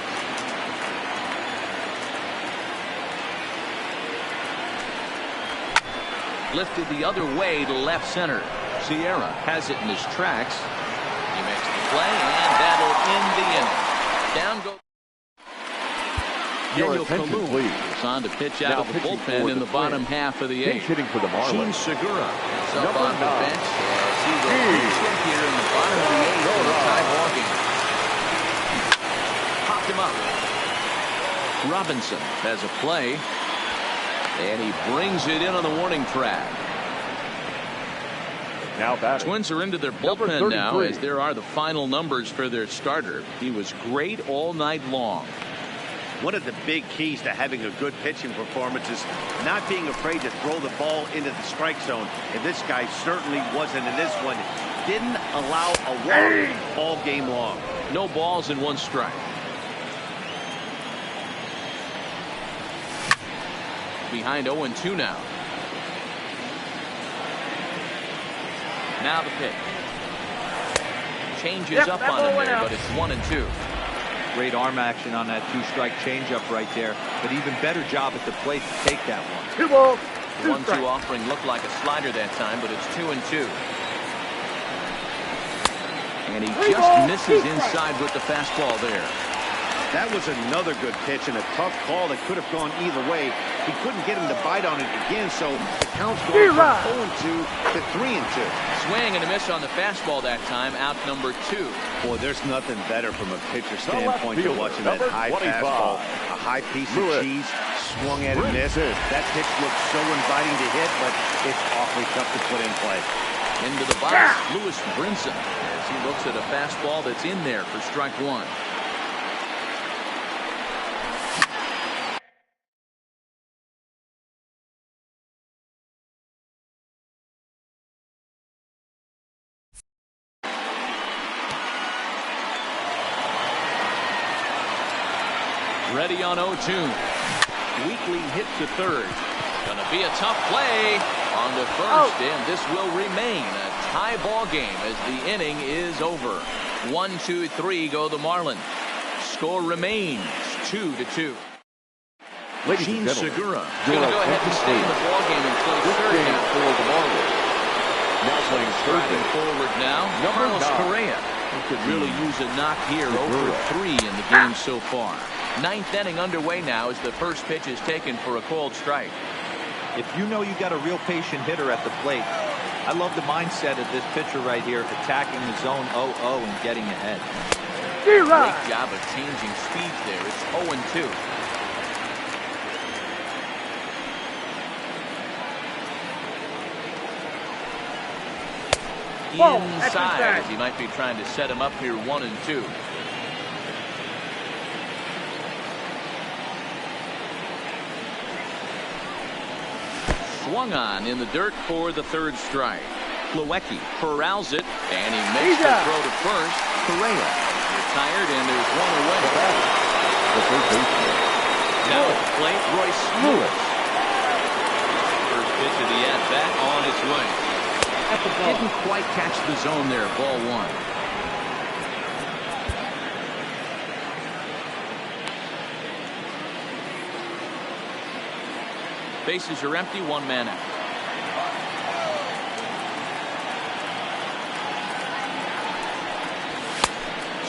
Lifted the other way to left center. Sierra has it in his tracks. He makes the play, and that'll end the inning. Down goes Daniel Kalu. Is on to pitch out of the bullpen in the bottom half of the 8th. Hitting for the Marlins. Segura is up on the bench as he will pitch in here in the bottom of the 8th in a tie ball game. Popped him up. Robinson has a play. And he brings it in on the warning track. Now batting. Twins are into their bullpen now as there are the final numbers for their starter. He was great all night long. One of the big keys to having a good pitching performance is not being afraid to throw the ball into the strike zone. And this guy certainly wasn't in this one. Didn't allow a walk all game long. No balls and 1 strike. Behind 0-2 now. Now the pitch. Changes up on him there, but it's 1-2. Great arm action on that 2-strike changeup right there, but even better job at the plate to take that one. 2 balls. The 1-2 offering looked like a slider that time, but it's 2-2. And he just misses inside with the fastball there. That was another good pitch and a tough call that could have gone either way. He couldn't get him to bite on it again, so the count's going from 0-2 to 3-2. Swing and a miss on the fastball that time, out number 2. Boy, there's nothing better from a pitcher standpoint than watching that high fastball. A high piece of cheese, swung at and missed. That pitch looks so inviting to hit, but it's awfully tough to put in play. Into the box, Lewis Brinson, as he looks at a fastball that's in there for strike 1. Ready on 0-2. Weakly hit to third. Gonna be a tough play on to first, and this will remain a tie ball game as the inning is over. 1-2-3 go the Marlins. Score remains 2-2. Gene Segura gonna go ahead and stay in the ball game and play third now for the Marlins. Now playing Striding forward now, Carlos 9. Correa. He could really use a knock here. Over 3 in the game so far. 9th inning underway now as the first pitch is taken for a called strike. If you know you got a real patient hitter at the plate, I love the mindset of this pitcher right here, attacking the zone 0-0 and getting ahead. Great job of changing speeds there. It's 0-2. Inside as he might be trying to set him up here 1-2. Swung on in the dirt for the third strike. Plawecki corrals it, and he makes the throw to first. Correa retired, and there's one away. Now at the plate, Royce Lewis. First pitch of the at-bat on its way. Didn't quite catch the zone there, ball 1. Bases are empty, 1 man out.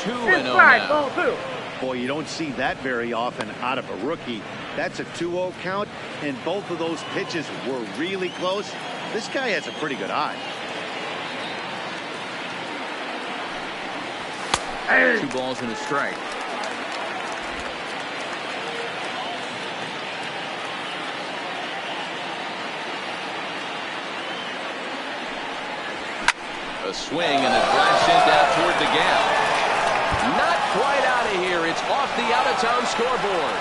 Inside, ball 2. Boy, you don't see that very often out of a rookie. That's a 2-0 count, and both of those pitches were really close. This guy has a pretty good eye. 2 balls and a strike. A swing and a drive sent out toward the gap. Not quite out of here. It's off the out-of-town scoreboard.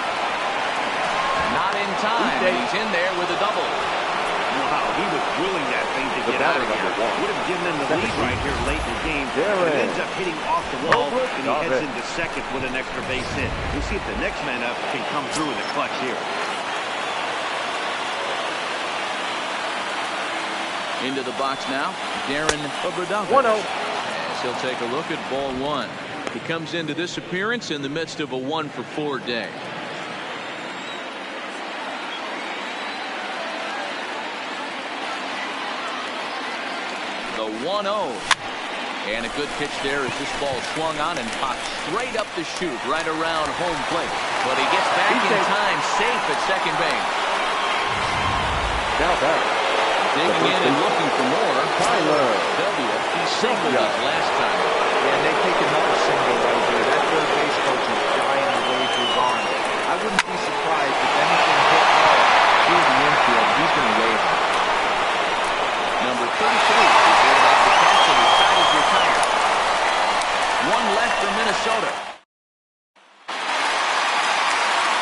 Not in time. He's in there with a double. Wow, he was willing that thing to get out of here. Would have given them the lead right here late in the game. But it ends up hitting off the wall, and he heads into second with an extra base hit. We'll see if the next man up can come through with a clutch here. Into the box now, Darren Obradovich. 1-0. As he'll take a look at ball 1. He comes into this appearance in the midst of a 1-for-4 day. The 1-0. And a good pitch there as this ball swung on and popped straight up the chute right around home plate. But he gets back in time, safe at second base. Now back. Digging in and looking for more. Tyler Belvia. He singled us last time. Yeah, and they take another single right here. That third base coach is trying to wave his arm. I wouldn't be surprised if anything hit through the infield. He's going to wave it. Number 33 is there about the catch, and his side is retired. 1 left for Minnesota.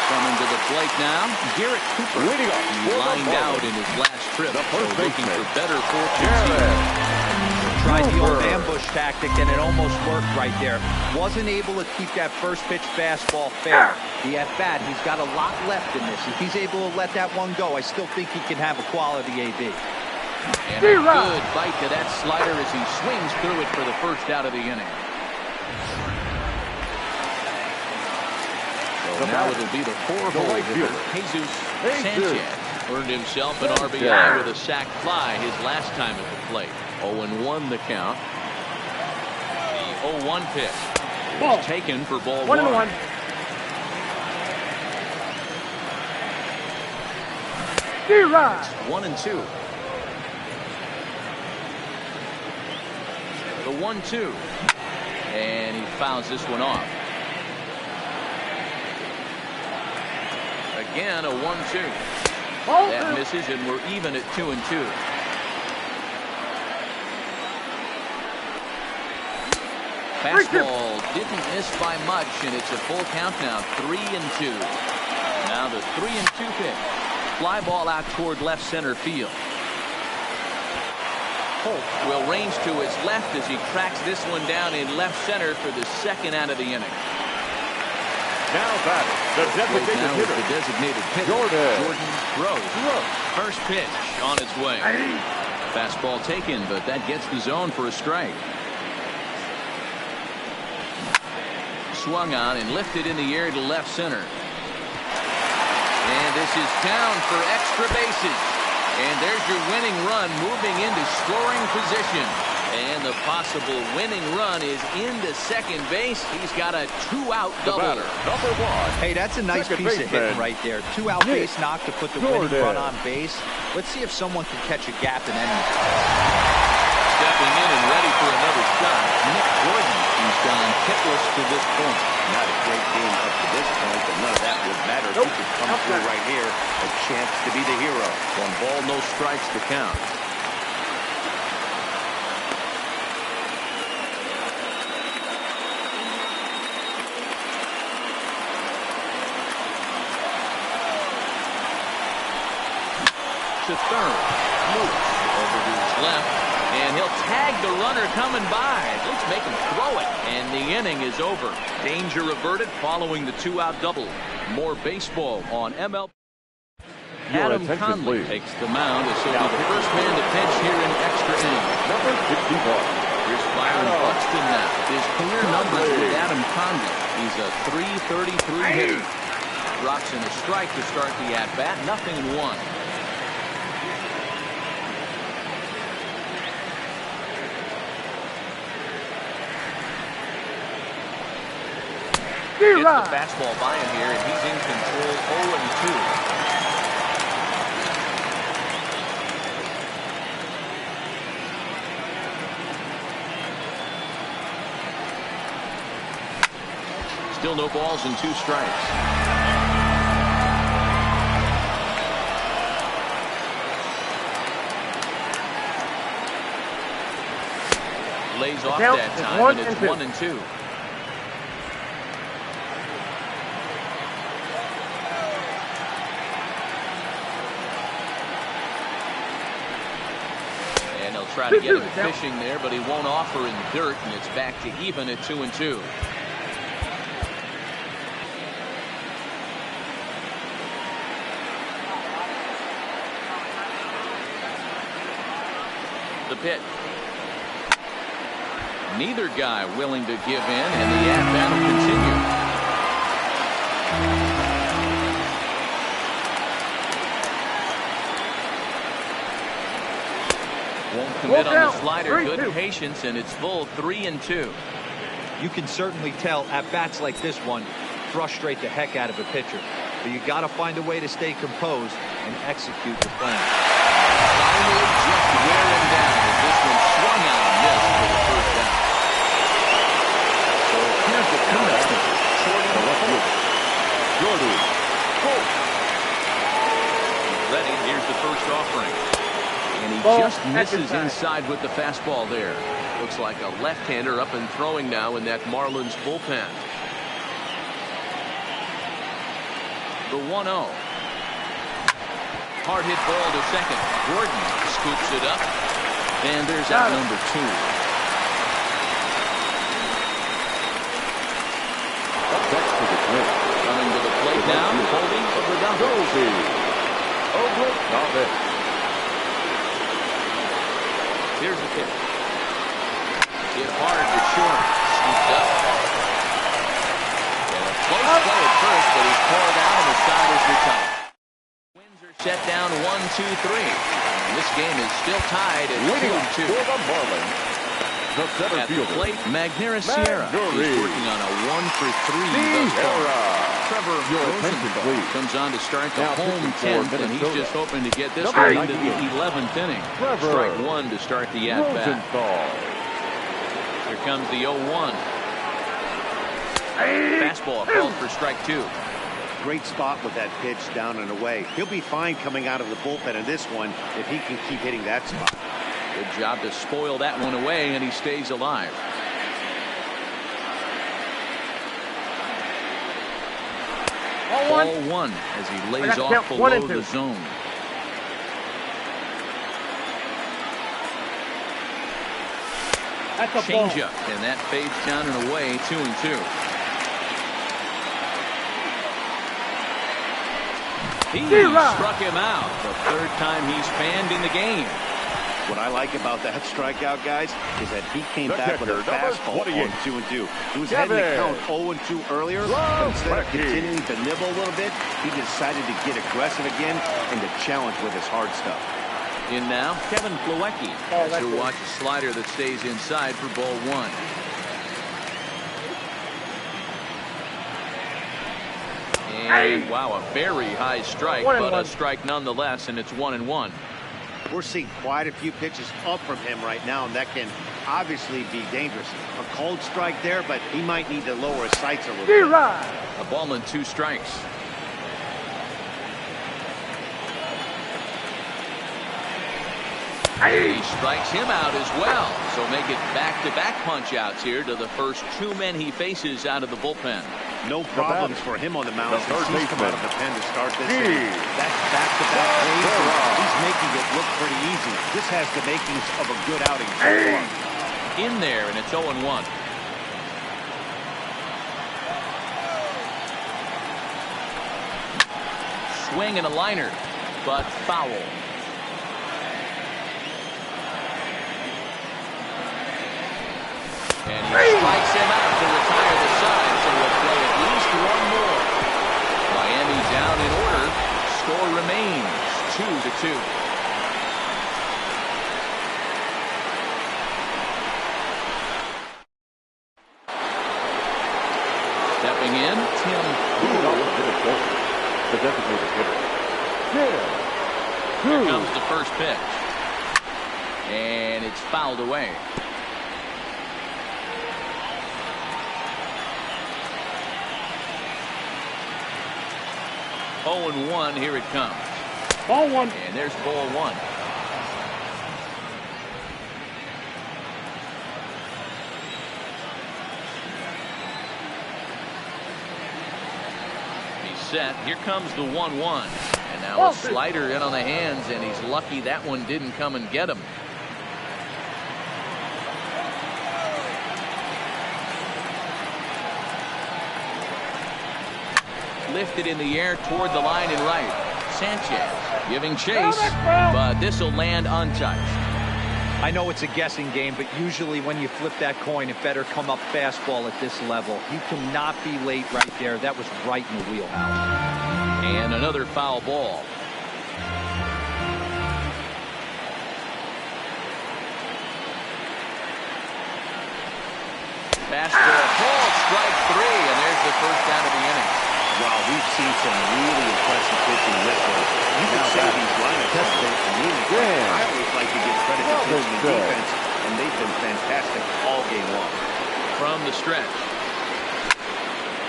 Coming to the plate now, Garrett Cooper. He lined out in his last trip, so looking for better fortunes here. Tried the old ambush tactic, and it almost worked right there. Wasn't able to keep that first pitch fastball fair. The at-bat, he's got a lot left in this. If he's able to let that one go, I still think he can have a quality AB. And a good bite to that slider as he swings through it for the first out of the inning. So now it'll be the 4-hole hitter, Jesus Sanchez. Earned himself an RBI with a sac fly his last time at the plate. 0-1 the count. The 0-1 pitch was taken for ball 1. 1-1. It's 1-2. The 1-2. And he fouls this one off. Again, a 1-2. That misses, and we're even at 2-2. Fastball didn't miss by much, and it's a full count now, 3-2. Now the 3-2 pitch. Fly ball out toward left center field. Holt will range to his left as he tracks this one down in left center for the second out of the inning. Now back, the designated hitter, Jordan throws. First pitch on its way. Fastball taken, but that gets the zone for a strike. Swung on and lifted in the air to left center. And this is down for extra bases. And there's your winning run moving into scoring position. And the possible winning run is into second base. He's got a 2-out double. Number 1. Hey, that's a nice piece of hitting right there. 2-out base knock to put the winning run on base. Let's see if someone can catch a gap in any. Stepping in and ready for another shot, Nick Jordan. He's gone hitless to this point. Not a great game up to this point, but none of that would matter. He could come through right here. A chance to be the hero. 1 ball, no strikes to count. To third, Lewis over to his left, and he'll tag the runner coming by. At least make him throw it, and the inning is over. Danger averted following the 2-out double. More baseball on MLB. Adam Conley takes the mound as he'll be the first man to pitch here in extra innings. Number 51. Here's Byron Buxton now. His career numbers with Adam Conley. He's a .333 hitter. Drops in a strike to start the at-bat. 0-1. Gets the fastball by him here, and he's in control. 0-2. Still no balls and 2 strikes. Lays off that time, and it's 1 and 2. And he'll try to get him fishing there, but he won't offer in the dirt, and it's back to even at 2 and 2. The pitch. Neither guy willing to give in, and the at-bat will continue. Won't commit on the slider. Good patience, and it's full 3 and 2. You can certainly tell at bats like this one frustrate the heck out of a pitcher. But you got to find a way to stay composed and execute the plan. Finally just wearing down as this one swung out and missed for the first down. So here's the comeback. Jordan. Ready. Here's the first offering. And he just misses inside with the fastball there. Looks like a left-hander up and throwing now in that Marlins bullpen. The 1-0. Hard hit ball to second. Gordon scoops it up. And there's out number 2. Coming to the plate now, Colby Oberdanko. Here's the pitch. Hit hard to short. Scooped up. And a close play at first, but he's called out and the side is retired. Wins are set down 1-2-3. And this game is still tied at 2-2. For the Marlins, the center at the fielder, plate, Magneuris Sierra. He's working on a 1-for-3 thus far. Trevor Rosenthal comes on to start the home 10th, and he's just hoping to get this one into the 11th inning. Strike 1 to start the at-bat. Here comes the 0-1. Fastball called for strike 2. Great spot with that pitch down and away. He'll be fine coming out of the bullpen in this one if he can keep hitting that spot. Good job to spoil that one away, and he stays alive. Ball 1 as he lays off below the zone. Changeup, and that fades down and away, 2-2. He struck him out the 3rd time he's fanned in the game. What I like about that strikeout, guys, is that he came back with a fastball on 2-2. He was heading to count 0-2 earlier, but instead of continuing to nibble a little bit, he decided to get aggressive again and to challenge with his hard stuff. In now, Kevin Plawecki. He'll watch a slider that stays inside for ball 1. And wow, a very high strike, but a strike nonetheless, and it's 1-1. We're seeing quite a few pitches up from him right now, and that can obviously be dangerous. A cold strike there, but he might need to lower his sights a little bit. A ball and 2 strikes. He strikes him out as well, so make it back-to-back punch-outs here to the first 2 men he faces out of the bullpen. No problems for him on the mound since he's come out of the pen to start this inning. That's back-to-back games. He's making it look pretty easy. This has the makings of a good outing so far. In there, and it's 0-1. Swing and a liner, but foul. And he strikes him out to retire the side, so we'll play at least 1 more. Miami down in order. Score remains 2-2. Stepping in, Tim. The designated hitter. Here comes the first pitch. And it's fouled away. 0-1. Here it comes. Ball one. And there's ball one. He's set. Here comes the 1-1. And now a slider in on the hands, and he's lucky that one didn't come and get him. Lifted in the air toward the line and right. Sanchez giving chase, but this will land untouched. I know it's a guessing game, but usually when you flip that coin, it better come up fastball at this level. You cannot be late right there. That was right in the wheelhouse. And another foul ball. Fastball called, strike three, and there's the first out of the inning. Wow, we've seen some really impressive pitching this one. You can say these lineups have been really. I always like to give credit to pitching and defense, and they've been fantastic all game long. From the stretch.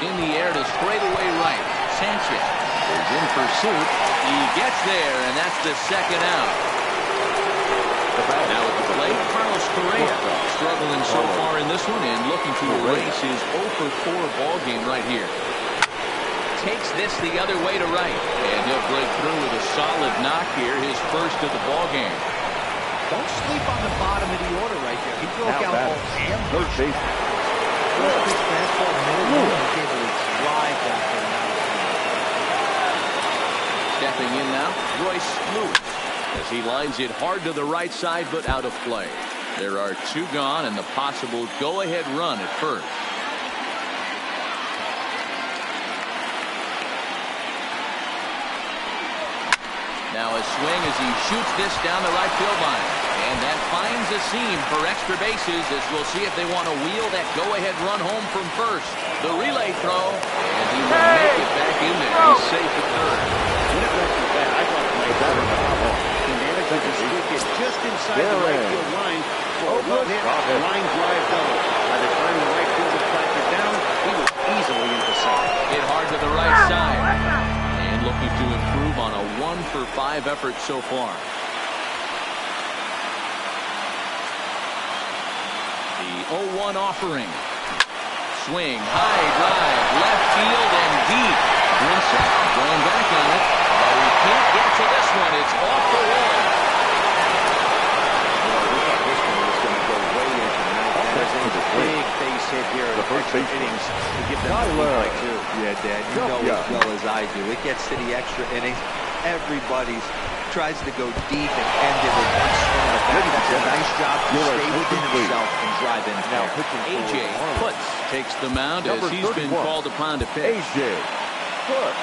In the air to straightaway right. Sanchez is in pursuit. He gets there, and that's the second out. Now at the plate, Carlos Correa struggling so far in this one and looking to erase his 0-for-4 ball game right here. Takes this the other way to right, and he'll break through with a solid knock here, his first of the ball game. Don't sleep on the bottom of the order right there. He broke out both and third base. Pitch fastball middle. He gave it a drive back there. Stepping in now, Royce Lewis, as he lines it hard to the right side, but out of play. There are two gone, and the possible go-ahead run at first. Now a swing as he shoots this down the right field line. And that finds a seam for extra bases, as we'll see if they want to wheel that go-ahead run home from first. The relay throw, and he will make it back in there. He's safe at third. When it went through that, I thought it might have been. He managed to sneak it just inside the right field line for a well-hit line drive double. By the time the right fielder tracked it down, he was easily into second. Hit hard to the right side. Looking to improve on a 1-for-5 effort so far. The 0-1 offering. Swing, high drive, left field and deep. Grinson going back on it, but he can't get to this one. It's off the wall. We thought this one was going to go way into the ninth. There's a big base hit here in the first innings to give them the lead by two. Yeah, Dad, you know as well as I do. It gets to the extra innings. Everybody tries to go deep and end it with one swing of the bat. That's a nice job to stay within himself and drive in. Now, A.J. Putz takes the mound as he's been called upon to pitch. A.J. Putz.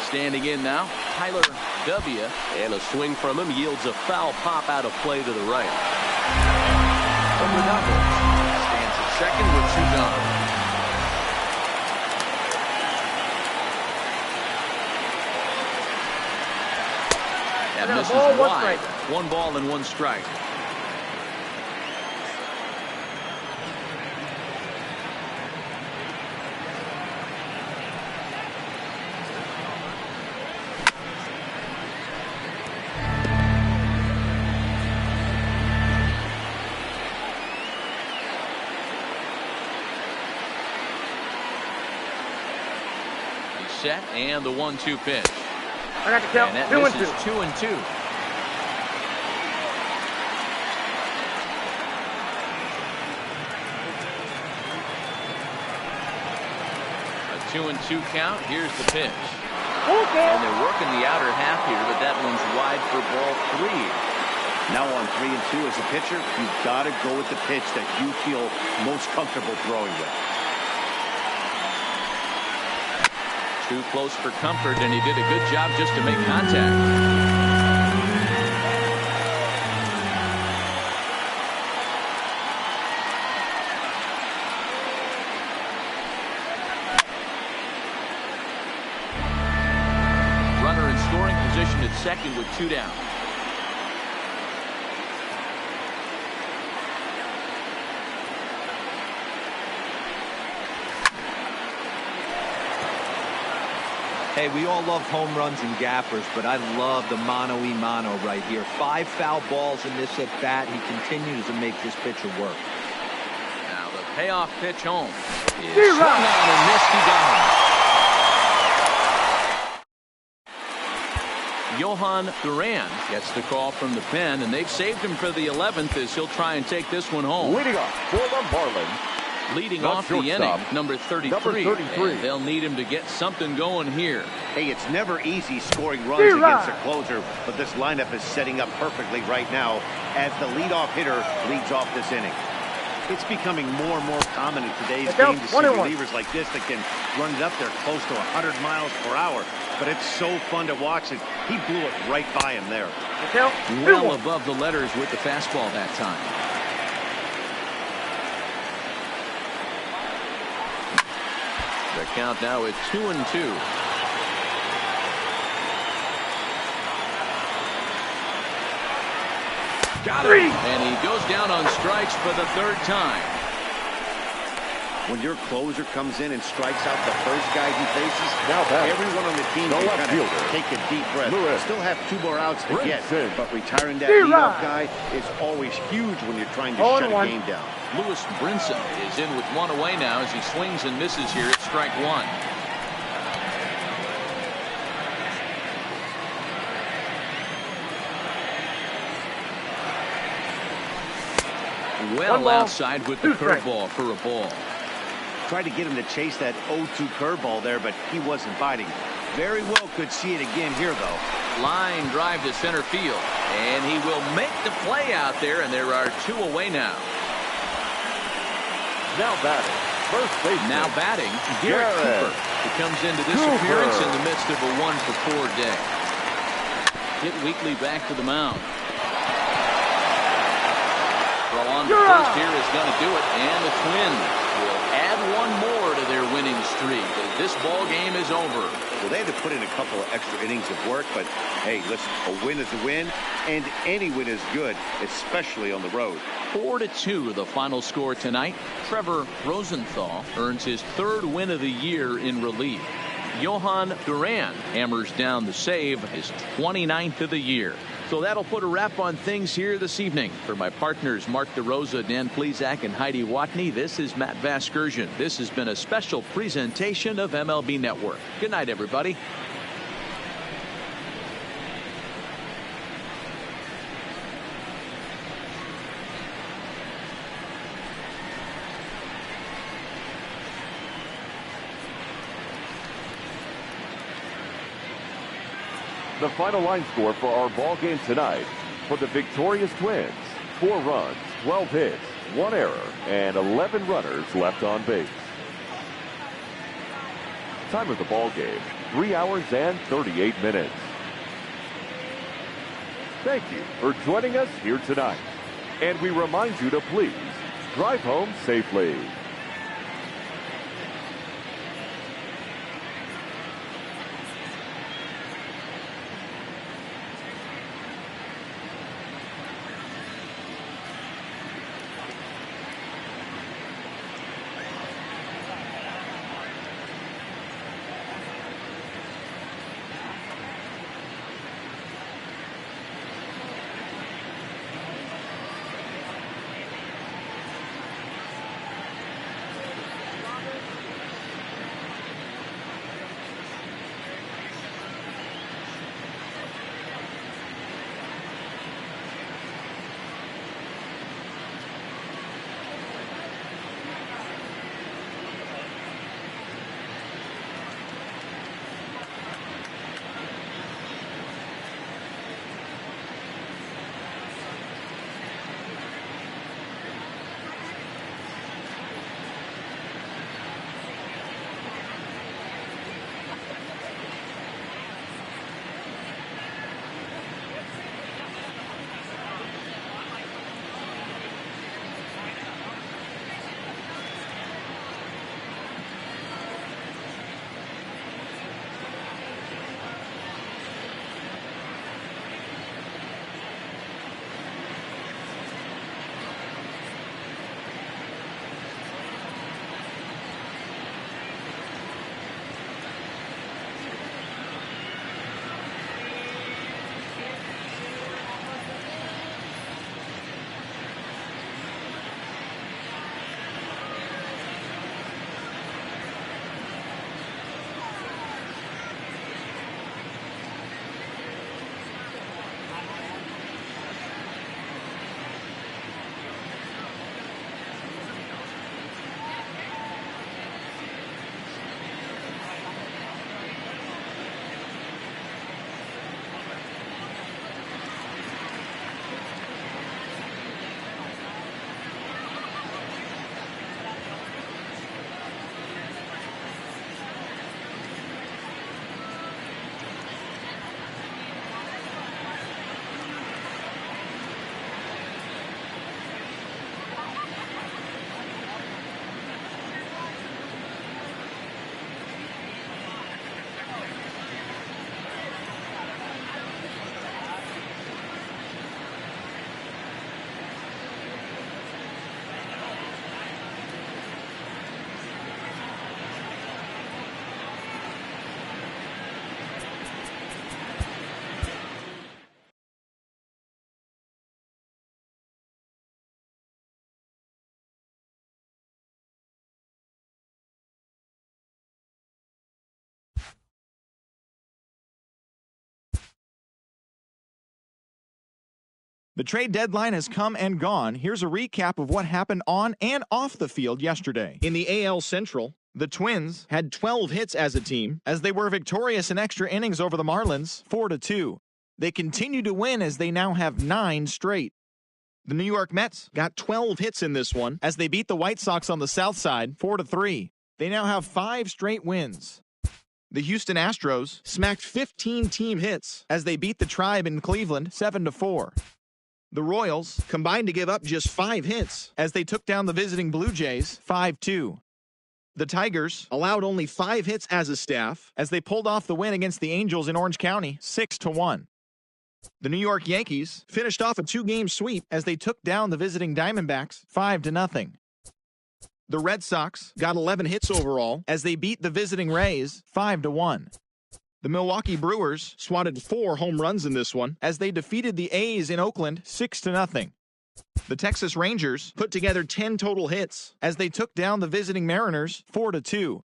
Standing in now, Tyler W. And a swing from him yields a foul pop out of play to the right. Stands at second with two gone. That misses wide. 1 ball and 1 strike. Set and the 1-2 pitch. I got to count. And that 2 and misses 2. 2 and 2. A 2-2 count. Here's the pitch. Okay. And they're working the outer half here, but that one's wide for ball 3. Now on 3 and 2 as a pitcher, you've got to go with the pitch that you feel most comfortable throwing with. Too close for comfort, and he did a good job just to make contact. Runner in scoring position at second with 2 down. Hey, we all love home runs and gappers, but I love the mano-y-mano right here. 5 foul balls in this at-bat. He continues to make this pitcher work. Now the payoff pitch home is swung out and missed. He got him. Johan Duran gets the call from the pen, and they've saved him for the 11th as he'll try and take this one home. Leading off for the Marlins. Leading off the inning, number 33. And they'll need him to get something going here. Hey, it's never easy scoring runs against a closer, but this lineup is setting up perfectly right now as the leadoff hitter leads off this inning. It's becoming more and more common in today's game to see relievers like this that can run it up there close to 100 miles per hour. But it's so fun to watch, and he blew it right by him there. Well above the letters with the fastball that time. The count now is 2-2. Got it. And he goes down on strikes for the 3rd time. When your closer comes in and strikes out the first guy he faces, now everyone on the team can kind of take a deep breath. Still have 2 more outs to get, but retiring that leadoff guy is always huge when you're trying to shut a game down. Lewis Brinson is in with 1 away now as he swings and misses here at strike 1. Well outside with the curveball for a ball. Tried to get him to chase that 0-2 curveball there, but he wasn't biting. Very well could see it again here, though. Line drive to center field, and he will make the play out there, and there are 2 away now. Now batting, first base. Now batting, Garrett Cooper. He comes into this appearance in the midst of a 1-for-4 day. Hit weakly back to the mound. Throw on the first here is going to do it, and the Twins will add 1 more to their winning streak as this ball game is over. Well, they had to put in a couple of extra innings of work, but hey, listen, a win is a win, and any win is good, especially on the road. 4-2 the final score tonight. Trevor Rosenthal earns his 3rd win of the year in relief. Johan Duran hammers down the save, his 29th of the year. So that'll put a wrap on things here this evening. For my partners Mark DeRosa, Dan Plesac, and Heidi Watney, this is Matt Vasgersian. This has been a special presentation of MLB Network. Good night, everybody. The final line score for our ball game tonight for the victorious Twins: 4 runs, 12 hits, 1 error, and 11 runners left on base. Time of the ball game, 3 hours and 38 minutes. Thank you for joining us here tonight. And we remind you to please drive home safely. The trade deadline has come and gone. Here's a recap of what happened on and off the field yesterday. In the AL Central, the Twins had 12 hits as a team, as they were victorious in extra innings over the Marlins, 4-2. They continue to win as they now have 9 straight. The New York Mets got 12 hits in this one, as they beat the White Sox on the south side, 4-3. They now have 5 straight wins. The Houston Astros smacked 15 team hits, as they beat the Tribe in Cleveland, 7-4. The Royals combined to give up just 5 hits as they took down the visiting Blue Jays 5-2. The Tigers allowed only 5 hits as a staff as they pulled off the win against the Angels in Orange County 6-1. The New York Yankees finished off a 2-game sweep as they took down the visiting Diamondbacks 5-0. The Red Sox got 11 hits overall as they beat the visiting Rays 5-1. The Milwaukee Brewers swatted 4 home runs in this one as they defeated the A's in Oakland 6-0. The Texas Rangers put together 10 total hits as they took down the visiting Mariners 4-2.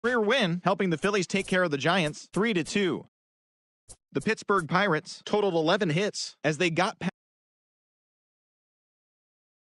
Career win, helping the Phillies take care of the Giants 3-2. The Pittsburgh Pirates totaled 11 hits as they got past